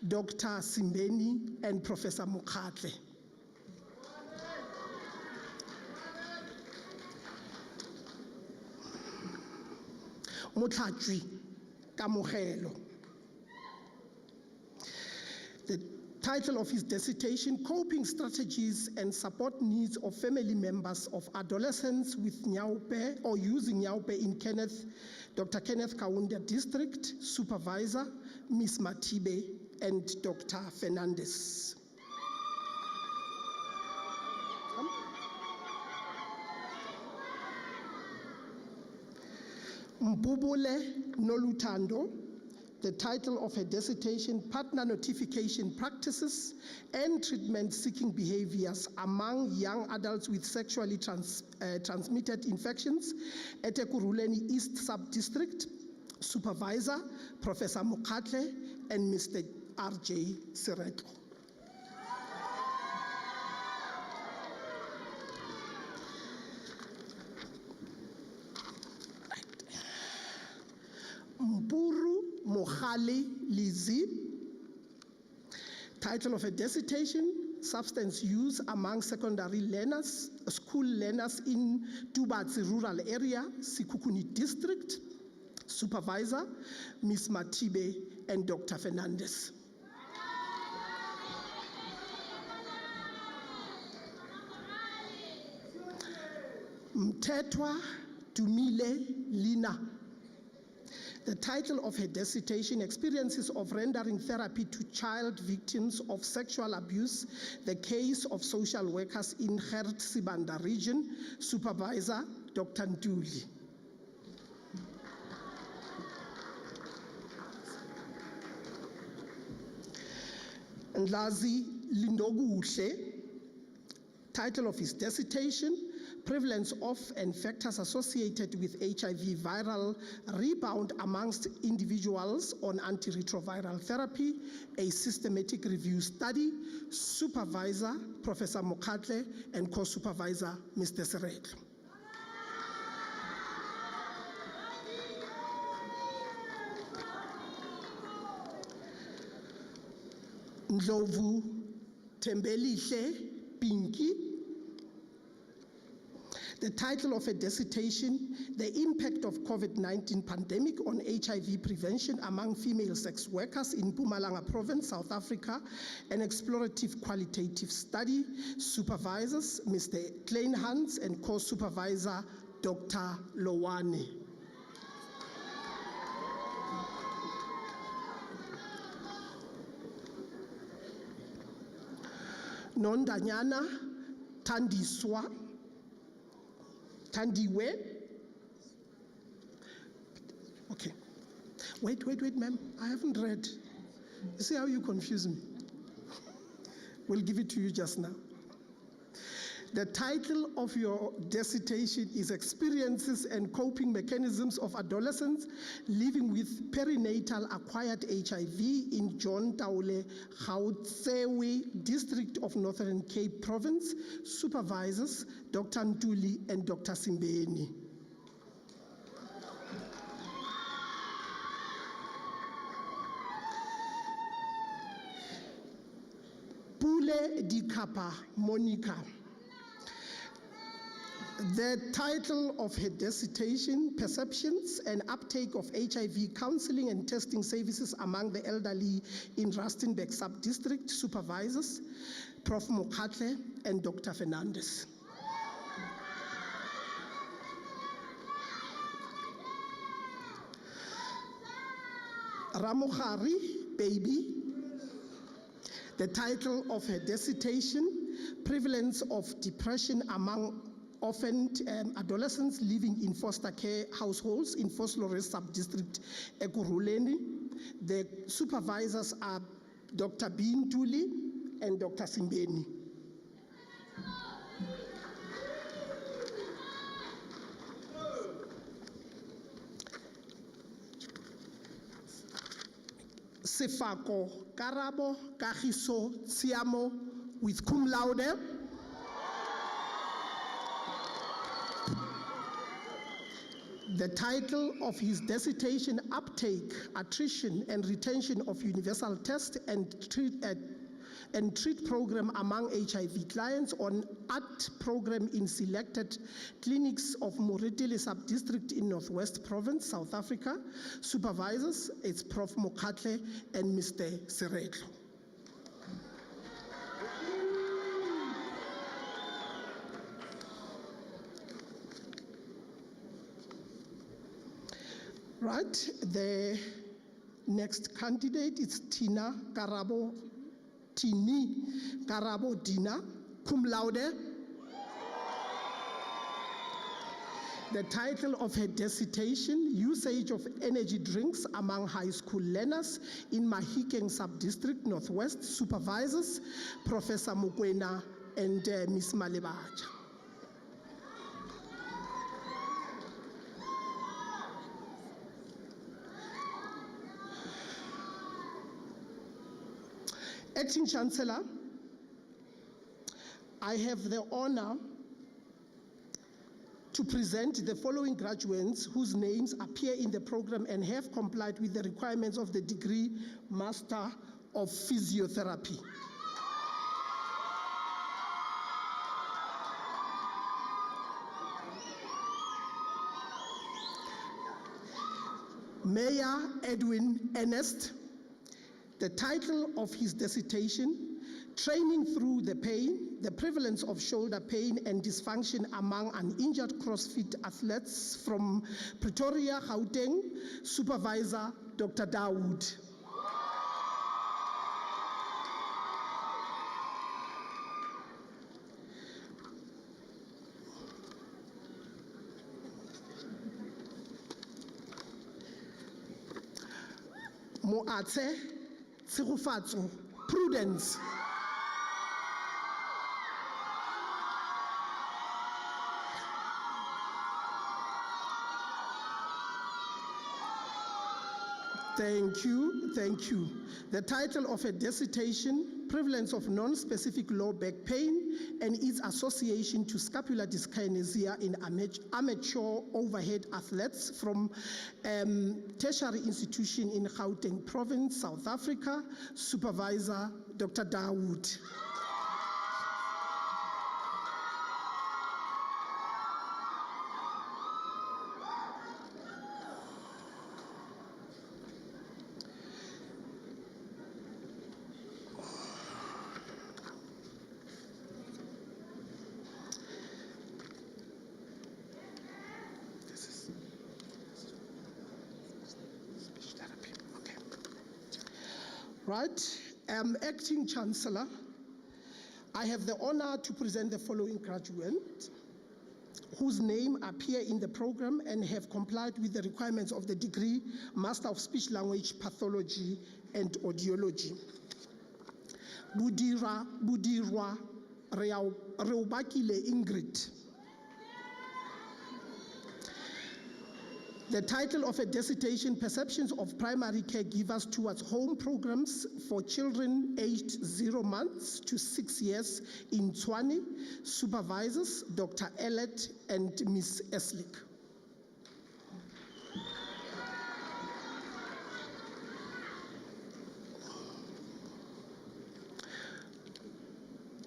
Dr. Simbeni and Professor Mokhatle. Motlatjwi Kamogelo. The title of his dissertation, Coping Strategies and Support Needs of Family Members of Adolescents with Nyaupe or Using Nyaupe in Dr. Kenneth Kaunda District, Supervisor, Ms. Matibe and Dr. Fernandez. Mbubule Nolutando, the title of her dissertation, Partner Notification Practices and Treatment-Seeking Behaviors Among Young Adults with Sexually Transmitted Infections at Ekurhuleni East Sub-District, Supervisor, Professor Mokhatle and Mr. R.J. Siretlo. Mpuru Mohale Lizi, title of a dissertation, Substance Use Among Secondary Learners, School Learners in Tubatsi Rural Area, Sikukuni District, Supervisor, Ms. Matibe and Dr. Fernandez. Mtetwa Tumile Lina, the title of her dissertation, Experiences of Rendering Therapy to Child Victims of Sexual Abuse, the Case of Social Workers in Hertsibanda Region, Supervisor, Dr. Nduli. Ndlazi Lindoguhle, title of his dissertation, Prevalence of and Factors Associated with HIV Viral Rebound Amongst Individuals on Antiretroviral Therapy, a Systematic Review Study, Supervisor, Professor Mokhatle, and Co-Supervisor, Mr. Siretlo. Ndlovu Tembelihle Pinky, the title of a dissertation, The Impact of COVID-19 Pandemic on HIV Prevention Among Female Sex Workers in Mpumalanga Province, South Africa, an explorative qualitative study. Supervisors, Mr. Kleinhans and Co-Supervisor, Dr. Lowane. Nondanyana Tandiswa, Tandiwe. Okay. Wait, ma'am. I haven't read. You see how you confuse me? We'll give it to you just now. The title of your dissertation is Experiences and Coping Mechanisms of Adolescents Living with Perinatal Acquired HIV in John Taule, Gautsewe, District of Northern Cape Province. Supervisors, Dr. Ntuli and Dr. Simbeni. Pule Dikapa Monica. The title of her dissertation, Perceptions and Uptake of HIV Counseling and Testing Services Among the Elderly in Rustenburg Sub-District. Supervisors, Prof. Mokhatle and Dr. Fernandez. Ramohari Baby. The title of her dissertation, Prevalence of Depression Among Orphaned Adolescents Living in Foster Care Households in Foslore Sub-District, Ekurhuleni. The supervisors are Dr. Bintuli and Dr. Simbeni. Sefako Karabo Kagiso Siamo with cum laude. The title of his dissertation, Uptake, Attrition and Retention of Universal Test and Treat Program Among HIV Clients on ACT Program in Selected Clinics of Moretele Sub-District in Northwest Province, South Africa. Supervisors, it's Prof. Mokhatle and Mr. Seretlo. Right, the next candidate is Tini Karabo Dina, cum laude. The title of her dissertation, Usage of Energy Drinks Among High School Learners in Mahikeng Sub-District, Northwest. Supervisors, Professor Mukwena and Ms. Malebaja. Acting Chancellor, I have the honor to present the following graduates whose names appear in the program and have complied with the requirements of the degree Master of Physiotherapy. Mayor Edwin Ernest. The title of his dissertation, Training Through the Pain, the Prevalence of Shoulder Pain and Dysfunction Among Uninjured CrossFit Athletes from Pretoria, Gauteng. Supervisor, Dr. Dawood. Moatse Tsirufatso, Prudence. Thank you, thank you. The title of a dissertation, Prevalence of Non-Specific Low Back Pain and its Association to Scapular Dyskinesia in Amateur Overhead Athletes from Tertiary Institution in Gauteng Province, South Africa. Supervisor, Dr. Dawood. Right, Acting Chancellor, I have the honor to present the following graduates whose name appear in the program and have complied with the requirements of the degree Master of Speech Language Pathology and Audiology. Budirwa Reubakile Ingrid. The title of her dissertation, Perceptions of Primary Caregivers Towards Home Programs for Children Aged 0 months to 6 years in Tshwane, supervisors Dr. Ellet and Ms. Eslick.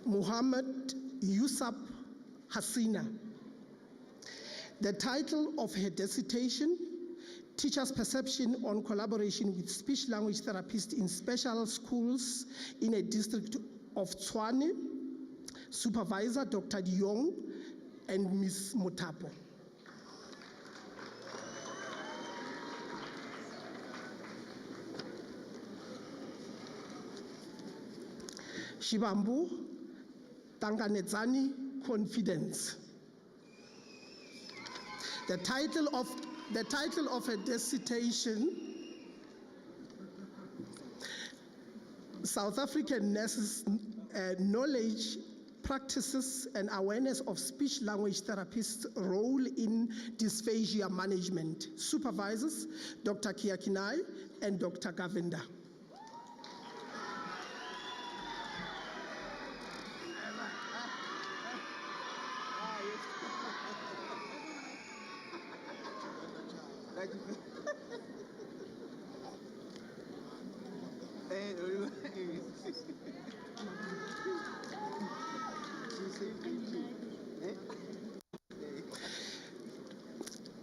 Muhammad Yusuf Hasina. The title of her dissertation, Teacher's Perception on Collaboration with Speech Language Therapists in Special Schools in a District of Tshwane, supervisor Dr. Diong and Ms. Mutapo. Shibambu Tanganedzani Confidence. The title of her dissertation, South African Nurses' Knowledge, Practices and Awareness of Speech Language Therapists' Role in Dysphagia Management. Supervisors, Dr. Kiakinai and Dr. Govender.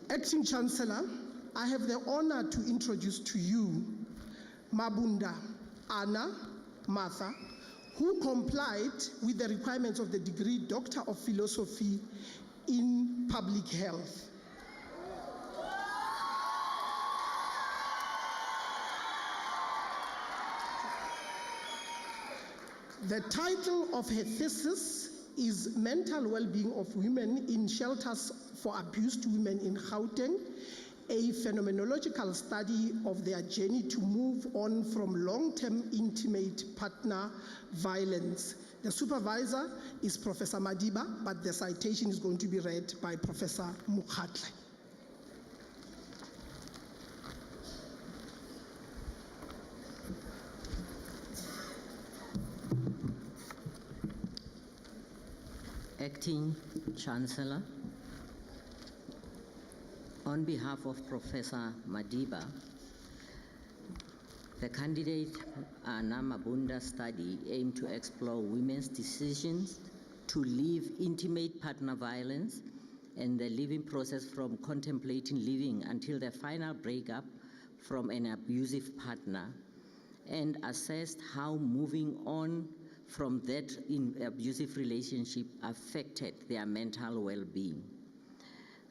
Acting Chancellor, I have the honor to introduce to you Mabunda Anna Martha, who complied with the requirements of the degree Doctor of Philosophy in Public Health. The title of her thesis is Mental Well-Being of Women in Shelters for Abused Women in Gauteng, a phenomenological study of their journey to move on from long-term intimate partner violence. The supervisor is Professor Madiba, but the citation is going to be read by Professor Mukhatle. Acting Chancellor, on behalf of Professor Madiba, the candidate Anna Mabunda study aimed to explore women's decisions to leave intimate partner violence and the living process from contemplating living until the final breakup from an abusive partner, and assessed how moving on from that abusive relationship affected their mental well-being.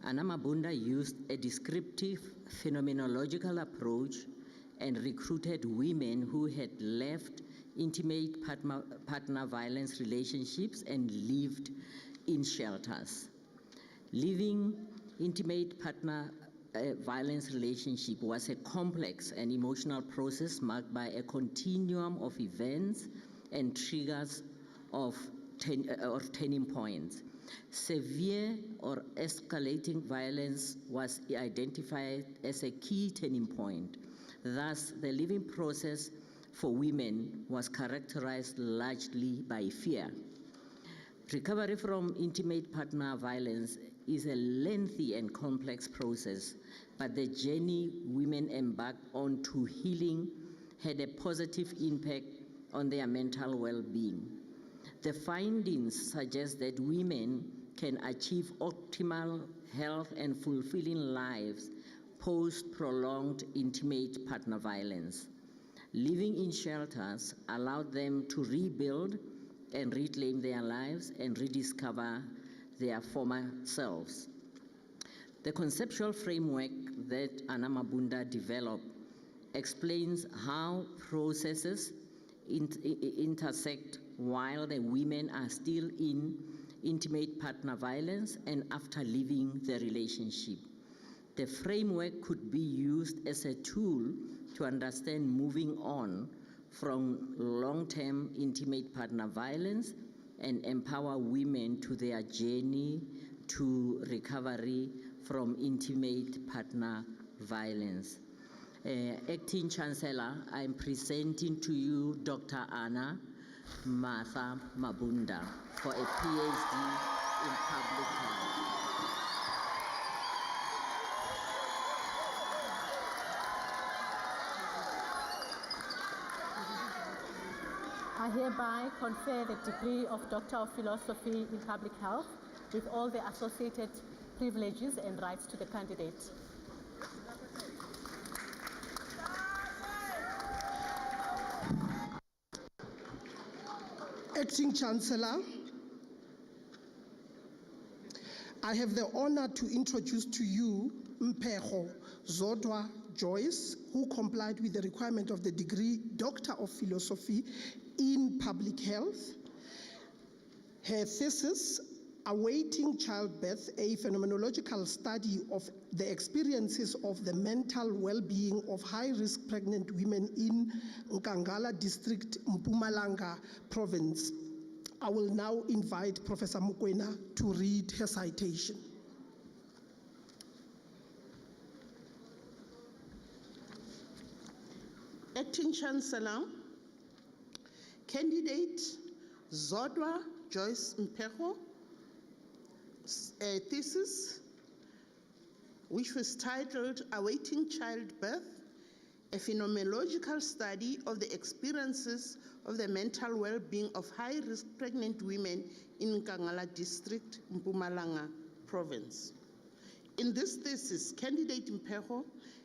Anna Mabunda used a descriptive phenomenological approach and recruited women who had left intimate partner violence relationships and lived in shelters. Leaving intimate partner violence relationship was a complex and emotional process marked by a continuum of events and triggers of turning points. Severe or escalating violence was identified as a key turning point. Thus, the living process for women was characterized largely by fear. Recovery from intimate partner violence is a lengthy and complex process, but the journey women embarked on to healing had a positive impact on their mental well-being. The findings suggest that women can achieve optimal health and fulfilling lives post-prolonged intimate partner violence. Living in shelters allowed them to rebuild and reclaim their lives and rediscover their former selves. The conceptual framework that Anna Mabunda developed explains how processes intersect while the women are still in intimate partner violence and after leaving the relationship. The framework could be used as a tool to understand moving on from long-term intimate partner violence and empower women to their journey to recovery from intimate partner violence. Acting Chancellor, I'm presenting to you Dr. Anna Martha Mabunda for a PhD in public health. I hereby confer the degree of Doctor of Philosophy in Public Health with all the associated privileges and rights to the candidate. Acting Chancellor, I have the honor to introduce to you Mpego Zodwa Joyce, who complied with the requirement of the degree Doctor of Philosophy in Public Health. Her thesis, Awaiting Childbirth, a phenomenological study of the experiences of the mental well-being of high-risk pregnant women in Nkangala District, Mpumalanga Province. I will now invite Professor Mokoena to read her citation. Acting Chancellor, candidate Zodwa Joyce Mpego, a thesis which was titled Awaiting Childbirth, a phenomenological study of the experiences of the mental well-being of high-risk pregnant women in Nkangala District, Mpumalanga Province. In this thesis, candidate Mpego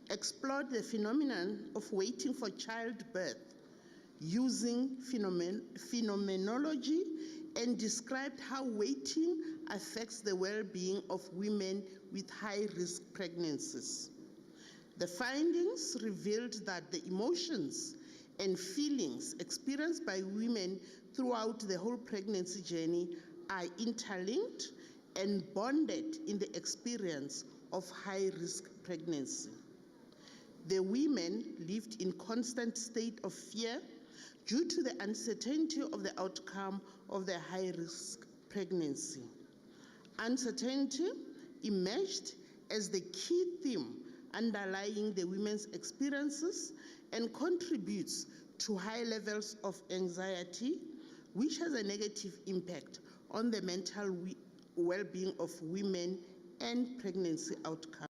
explored the phenomenon of waiting for childbirth using phenomenology and described how waiting affects the well-being of women with high-risk pregnancies. The findings revealed that the emotions and feelings experienced by women throughout the whole pregnancy journey are interlinked and bonded in the experience of high-risk pregnancy. The women lived in constant state of fear due to the uncertainty of the outcome of their high-risk pregnancy. Uncertainty emerged as the key theme underlying the women's experiences and contributes to high levels of anxiety, which has a negative impact on the mental well-being of women and pregnancy outcomes.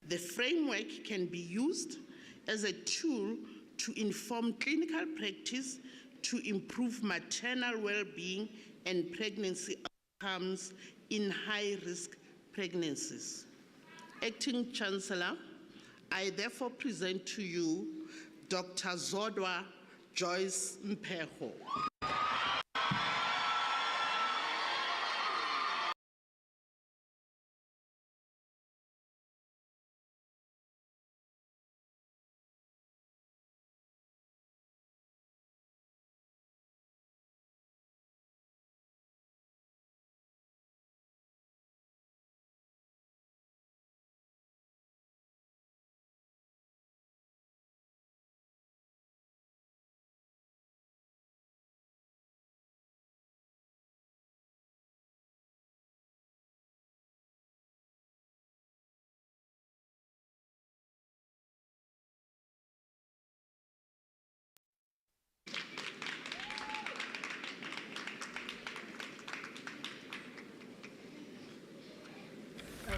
The framework can be used as a tool to inform clinical practice to improve maternal well-being and pregnancy outcomes in high-risk pregnancies. Acting Chancellor, I therefore present to you Dr. Zodwa Joyce Mpego.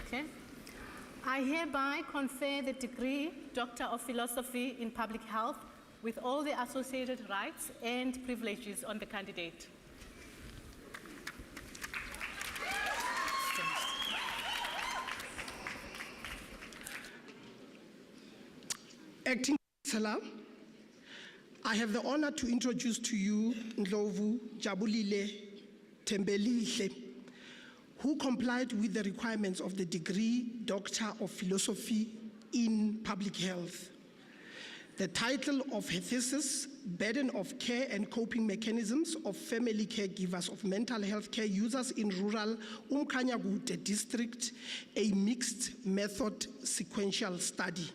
Okay. I hereby confer the degree Doctor of Philosophy in Public Health with all the associated rights and privileges on the candidate. Acting Chancellor, I have the honor to introduce to you Ndlovu Jabulile Tembelihle, who complied with the requirements of the degree Doctor of Philosophy in Public Health. The title of her thesis, Burden of Care and Coping Mechanisms of Family Caregivers of Mental Health Care Users in Rural Umkhanyakude District, a Mixed Method Sequential Study.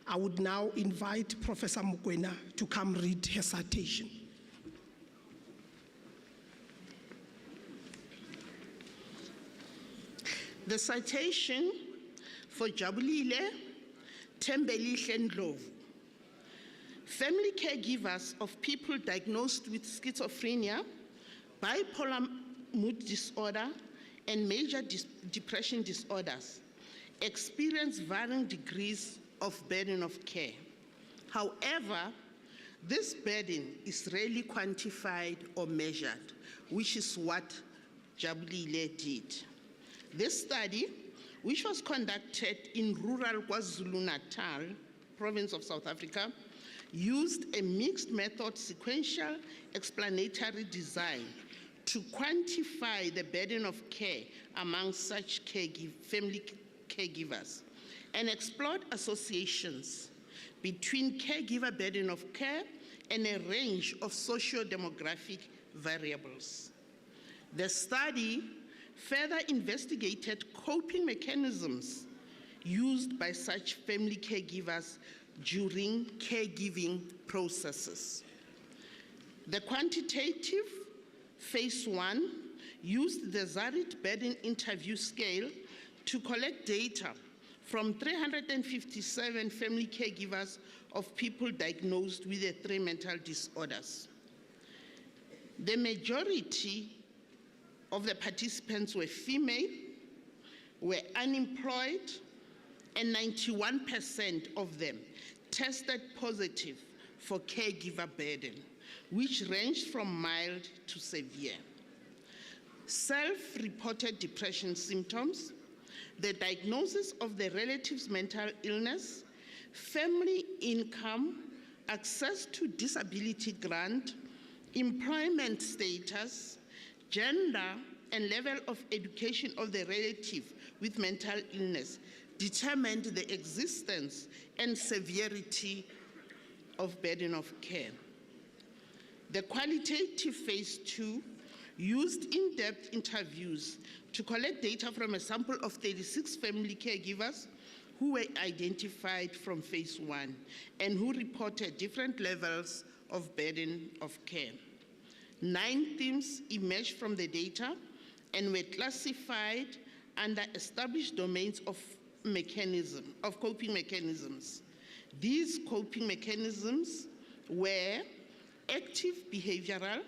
I would now invite Professor Mokoena to come read her citation. The citation for Jabulile Tembelihle Ndlovu. Family caregivers of people diagnosed with schizophrenia, bipolar mood disorder, and major depression disorders experience varying degrees of burden of care. However, this burden is rarely quantified or measured, which is what Jabulile did. This study, which was conducted in rural KwaZulu-Natal, province of South Africa, used a mixed method sequential explanatory design to quantify the burden of care among such family caregivers and explored associations between caregiver burden of care and a range of socio-demographic variables. The study further investigated coping mechanisms used by such family caregivers during caregiving processes. The quantitative phase 1 used the Zarit Burden Interview Scale to collect data from 357 family caregivers of people diagnosed with the 3 mental disorders. The majority of the participants were female, were unemployed, and 91% of them tested positive for caregiver burden, which ranged from mild to severe. Self-reported depression symptoms, the diagnosis of the relative's mental illness, family income, access to disability grant, employment status, gender, and level of education of the relative with mental illness determined the existence and severity of burden of care. The qualitative phase 2 used in-depth interviews to collect data from a sample of 36 family caregivers who were identified from phase 1 and who reported different levels of burden of care. 9 themes emerged from the data and were classified under established domains of coping mechanisms. These coping mechanisms were active behavioral,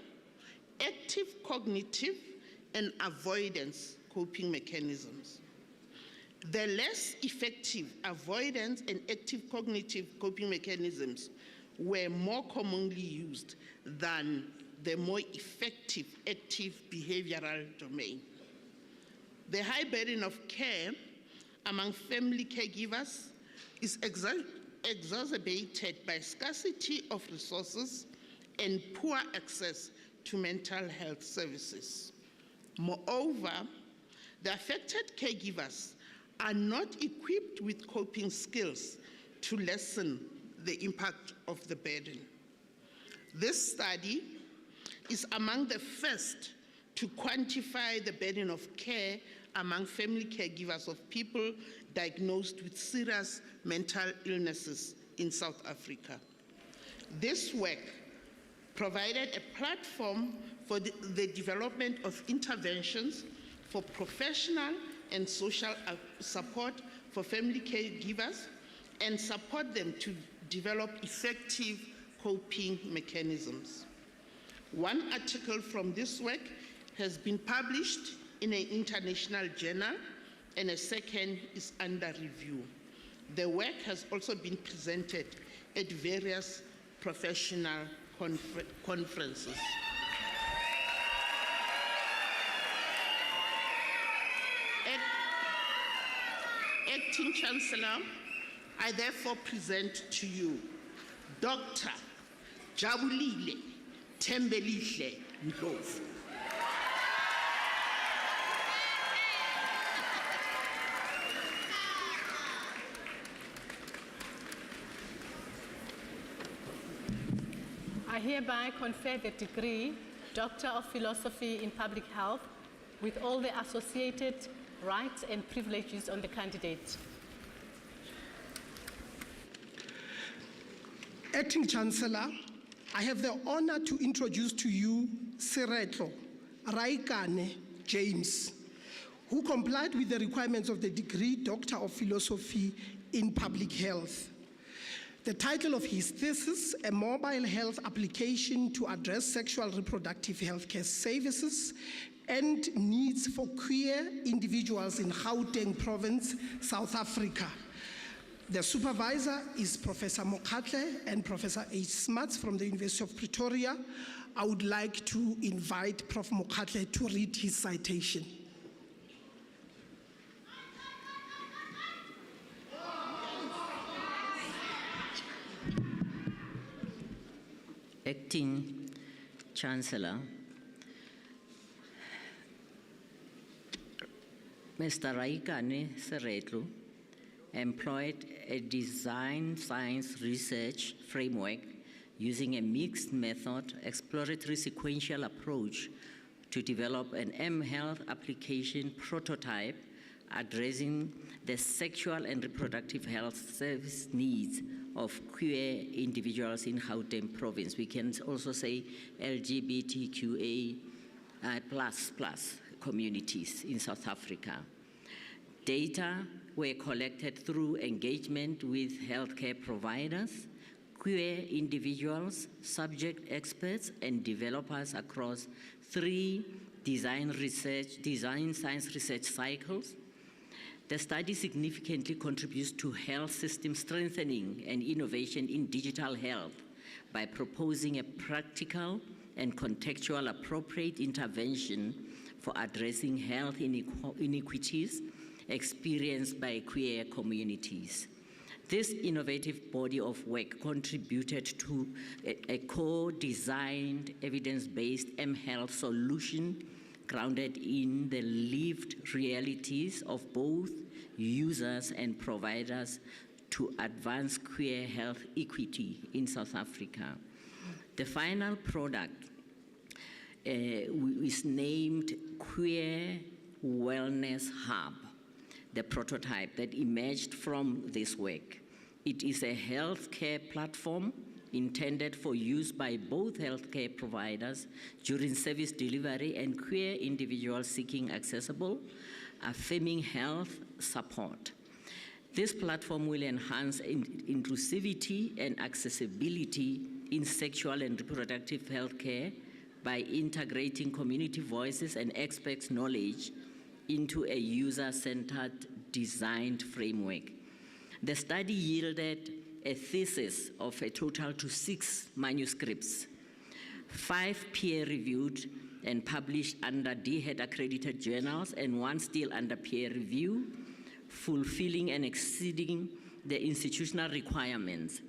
active cognitive, and avoidance coping mechanisms. The less effective avoidance and active cognitive coping mechanisms were more commonly used than the more effective active behavioral domain. The high burden of care among family caregivers is exacerbated by scarcity of resources and poor access to mental health services. Moreover, the affected caregivers are not equipped with coping skills to lessen the impact of the burden. This study is among the first to quantify the burden of care among family caregivers of people diagnosed with serious mental illnesses in South Africa. This work provided a platform for the development of interventions for professional and social support for family caregivers and support them to develop effective coping mechanisms. One article from this work has been published in an international journal, and a second is under review. The work has also been presented at various professional conferences. Acting Chancellor, I therefore present to you Dr. Jabulile Tembelihle Ndlovu. I hereby confer the degree Doctor of Philosophy in Public Health with all the associated rights and privileges on the candidate. Acting Chancellor, I have the honor to introduce to you Seretlo Raikane James, who complied with the requirements of the degree Doctor of Philosophy in Public Health. The title of his thesis, A Mobile Health Application to Address Sexual Reproductive Healthcare Services and Needs for Queer Individuals in Gauteng Province, South Africa. The supervisor is Professor Mokhatle and Professor H. Smuts from the University of Pretoria. I would like to invite Prof. Mokhatle to read his citation. Acting Chancellor, Mr. Raikane Seretlo employed a design science research framework using a mixed method exploratory sequential approach to develop an mHealth application prototype addressing the sexual and reproductive health service needs of queer individuals in Gauteng province. We can also say LGBTQA plus communities in South Africa. Data were collected through engagement with healthcare providers, queer individuals, subject experts, and developers across 3 design science research cycles. The study significantly contributes to health system strengthening and innovation in digital health by proposing a practical and contextual appropriate intervention for addressing health inequities experienced by queer communities. This innovative body of work contributed to a co-designed evidence-based mHealth solution grounded in the lived realities of both users and providers to advance queer health equity in South Africa. The final product is named Queer Wellness Hub, the prototype that emerged from this work. It is a healthcare platform intended for use by both healthcare providers during service delivery and queer individuals seeking accessible, affirming health support. This platform will enhance inclusivity and accessibility in sexual and reproductive healthcare by integrating community voices and experts' knowledge into a user-centered designed framework. The study yielded a thesis of a total to 6 manuscripts, 5 peer-reviewed and published under DHET accredited journals and 1 still under peer review, fulfilling and exceeding the institutional requirements.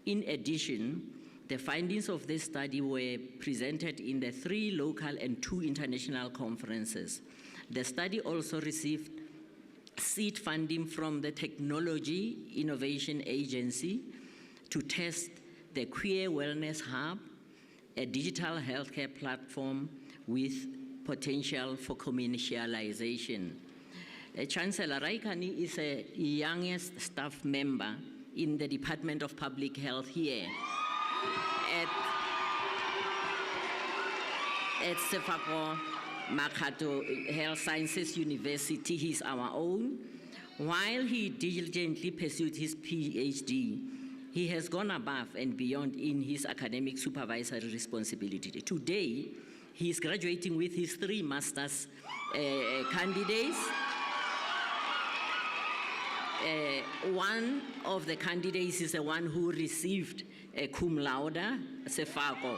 In addition, the findings of this study were presented in the 3 local and 2 international conferences. The study also received seed funding from the Technology Innovation Agency to test the Queer Wellness Hub, a digital healthcare platform with potential for commercialization. Chancellor Raikane is a youngest staff member in the Department of Public Health here at Sefako Makato Health Sciences University. He's our own. While he diligently pursued his PhD, he has gone above and beyond in his academic supervisory responsibility. Today, he is graduating with his 3 master's candidates. One of the candidates is the one who received a cum laude, Sefako.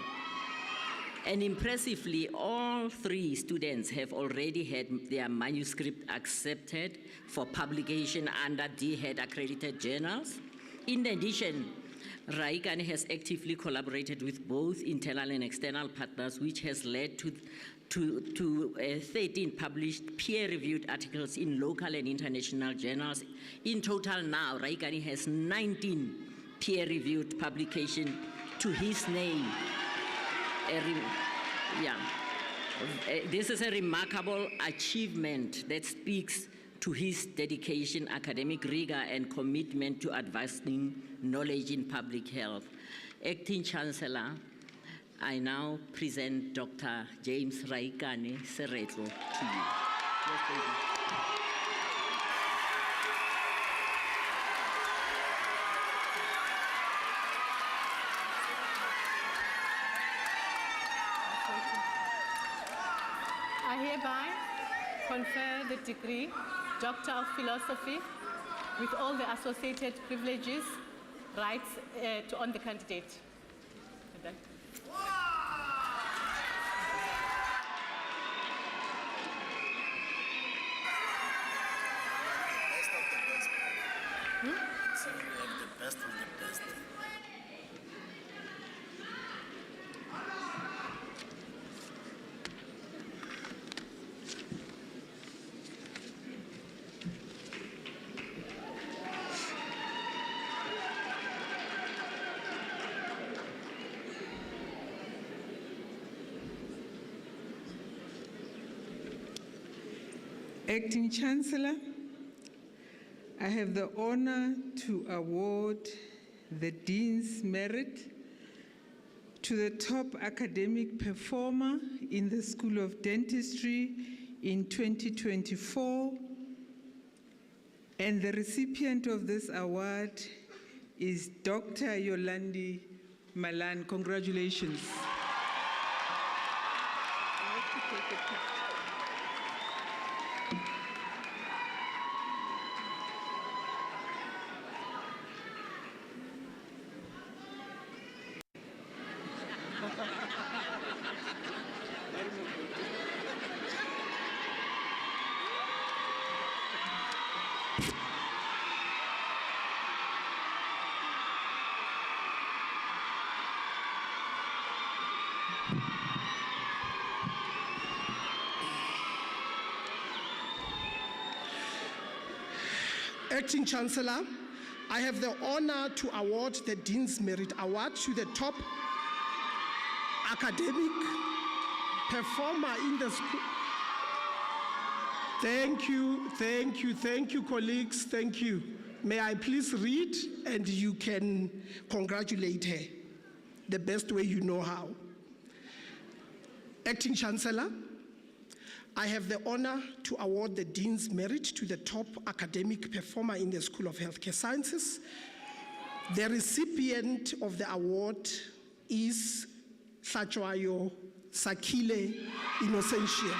And impressively, all 3 students have already had their manuscript accepted for publication under DHET accredited journals. In addition, Raikane has actively collaborated with both internal and external partners, which has led to 13 published peer-reviewed articles in local and international journals. In total now, Raikane has 19 peer-reviewed publications to his name. This is a remarkable achievement that speaks to his dedication, academic rigor, and commitment to advancing knowledge in public health. Acting Chancellor, I now present Dr. James Raikane Seretlo to you. Yes, thank you. I hereby confer the degree Doctor of Philosophy with all the associated privileges, rights on the candidate. Acting Chancellor, I have the honor to award the Dean's Merit to the top academic performer in the School of Dentistry in 2024, and the recipient of this award is Dr. Yolandi Malan. Congratulations. Acting Chancellor, I have the honor to award the Dean's Merit Award to the top academic performer in the school. Thank you, colleagues, thank you. May I please read, and you can congratulate her the best way you know how. Acting Chancellor, I have the honor to award the Dean's Merit to the top academic performer in the School of Healthcare Sciences. The recipient of the award is Hlachwayo Sakile Innocentia.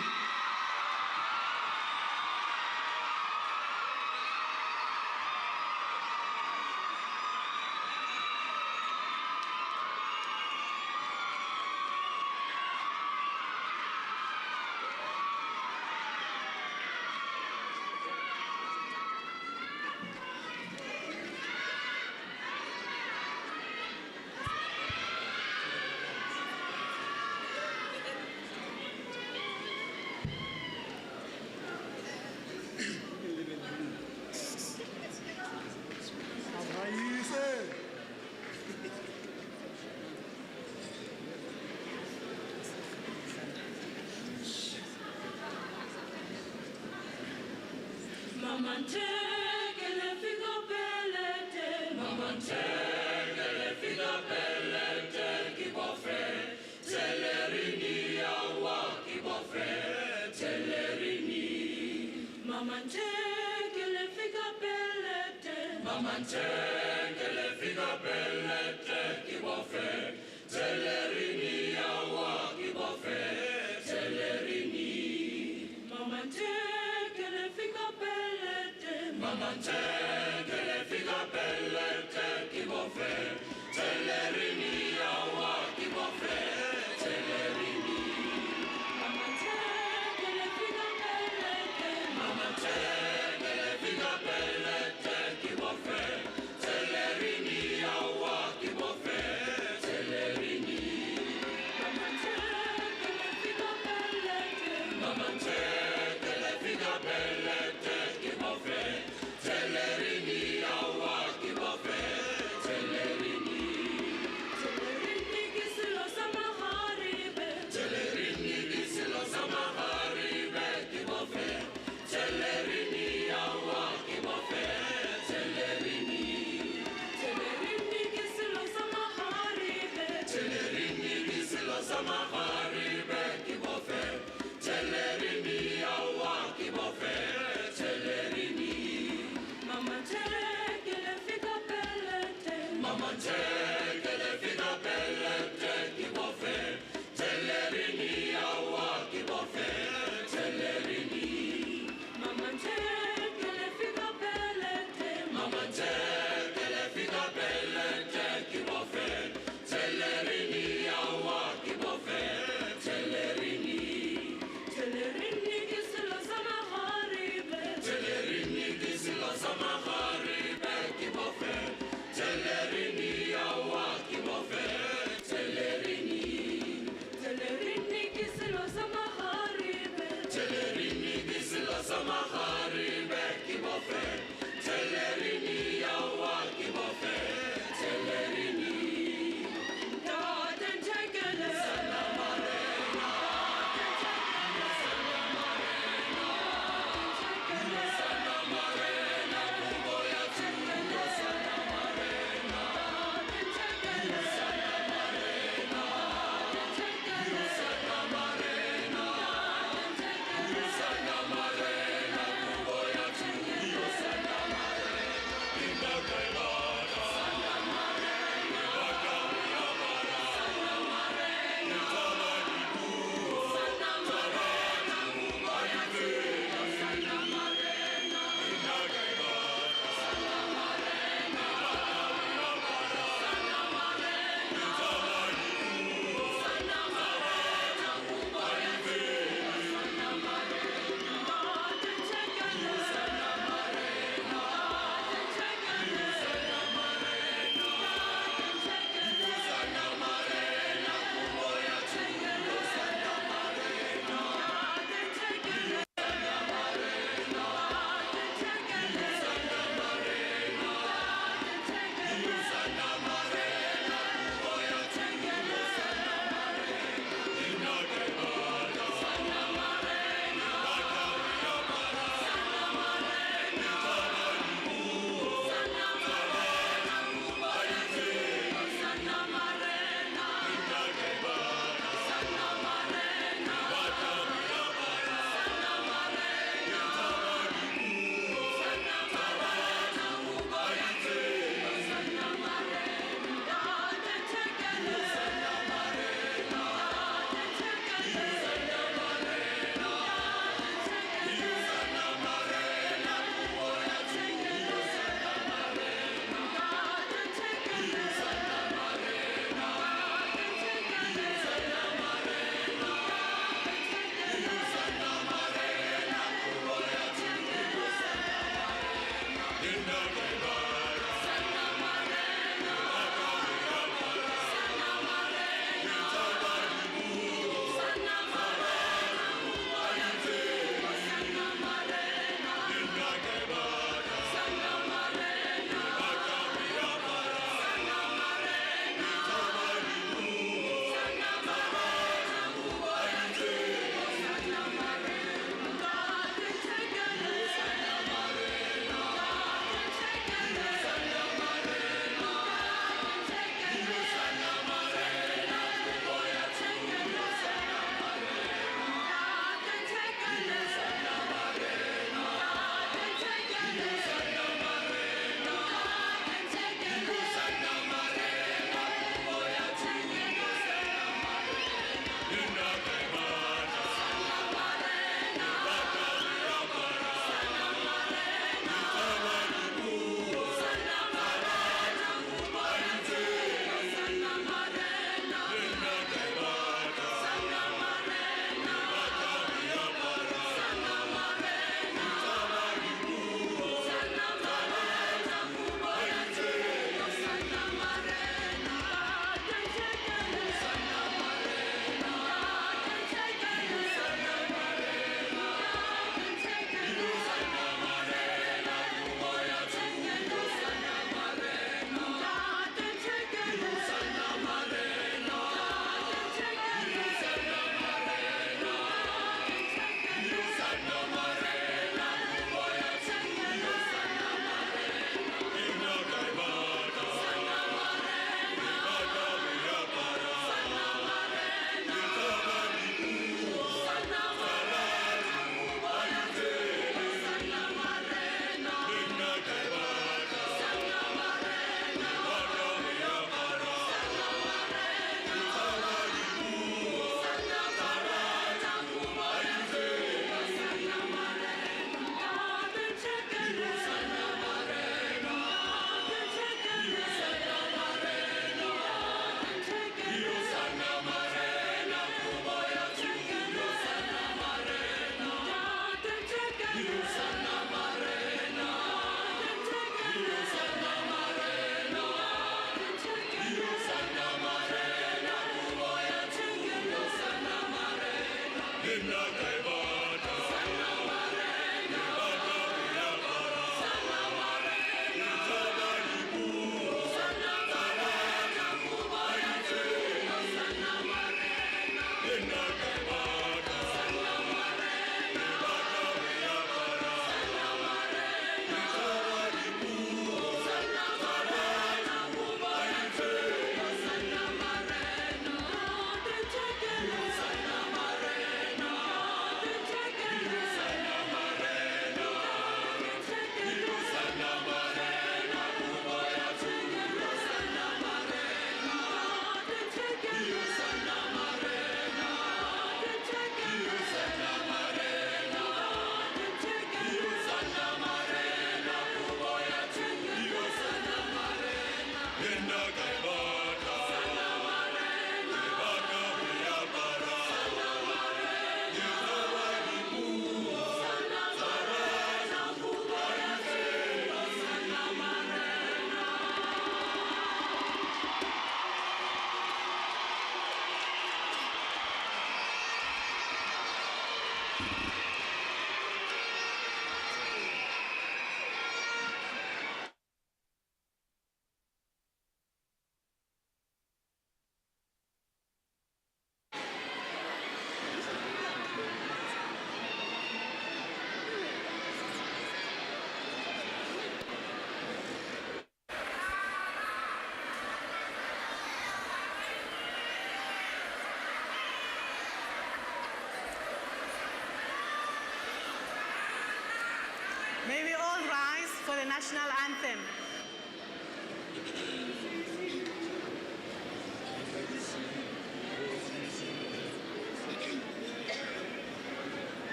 May we all rise for the national anthem.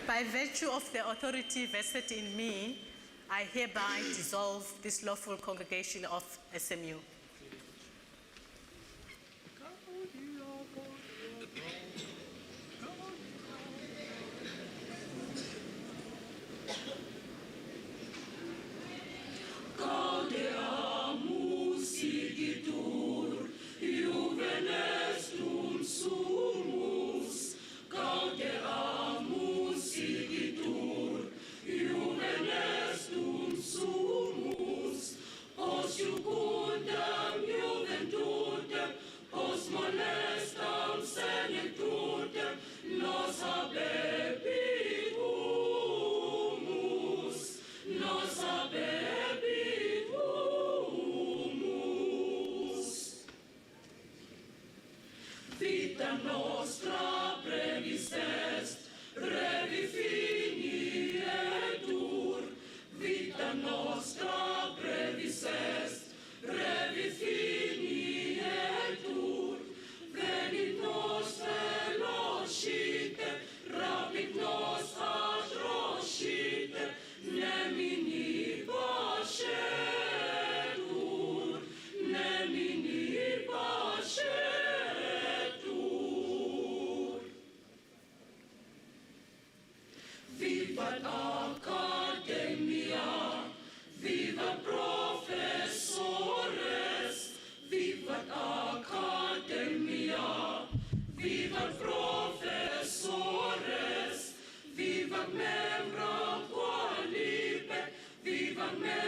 By virtue of the authority vested in me, I hereby dissolve this lawful congregation of SMU. Sumus, gaudeamus, Vivat Academia, vivat professores, vivat Academia, vivat professores, vivat membra qualipe, vivat membra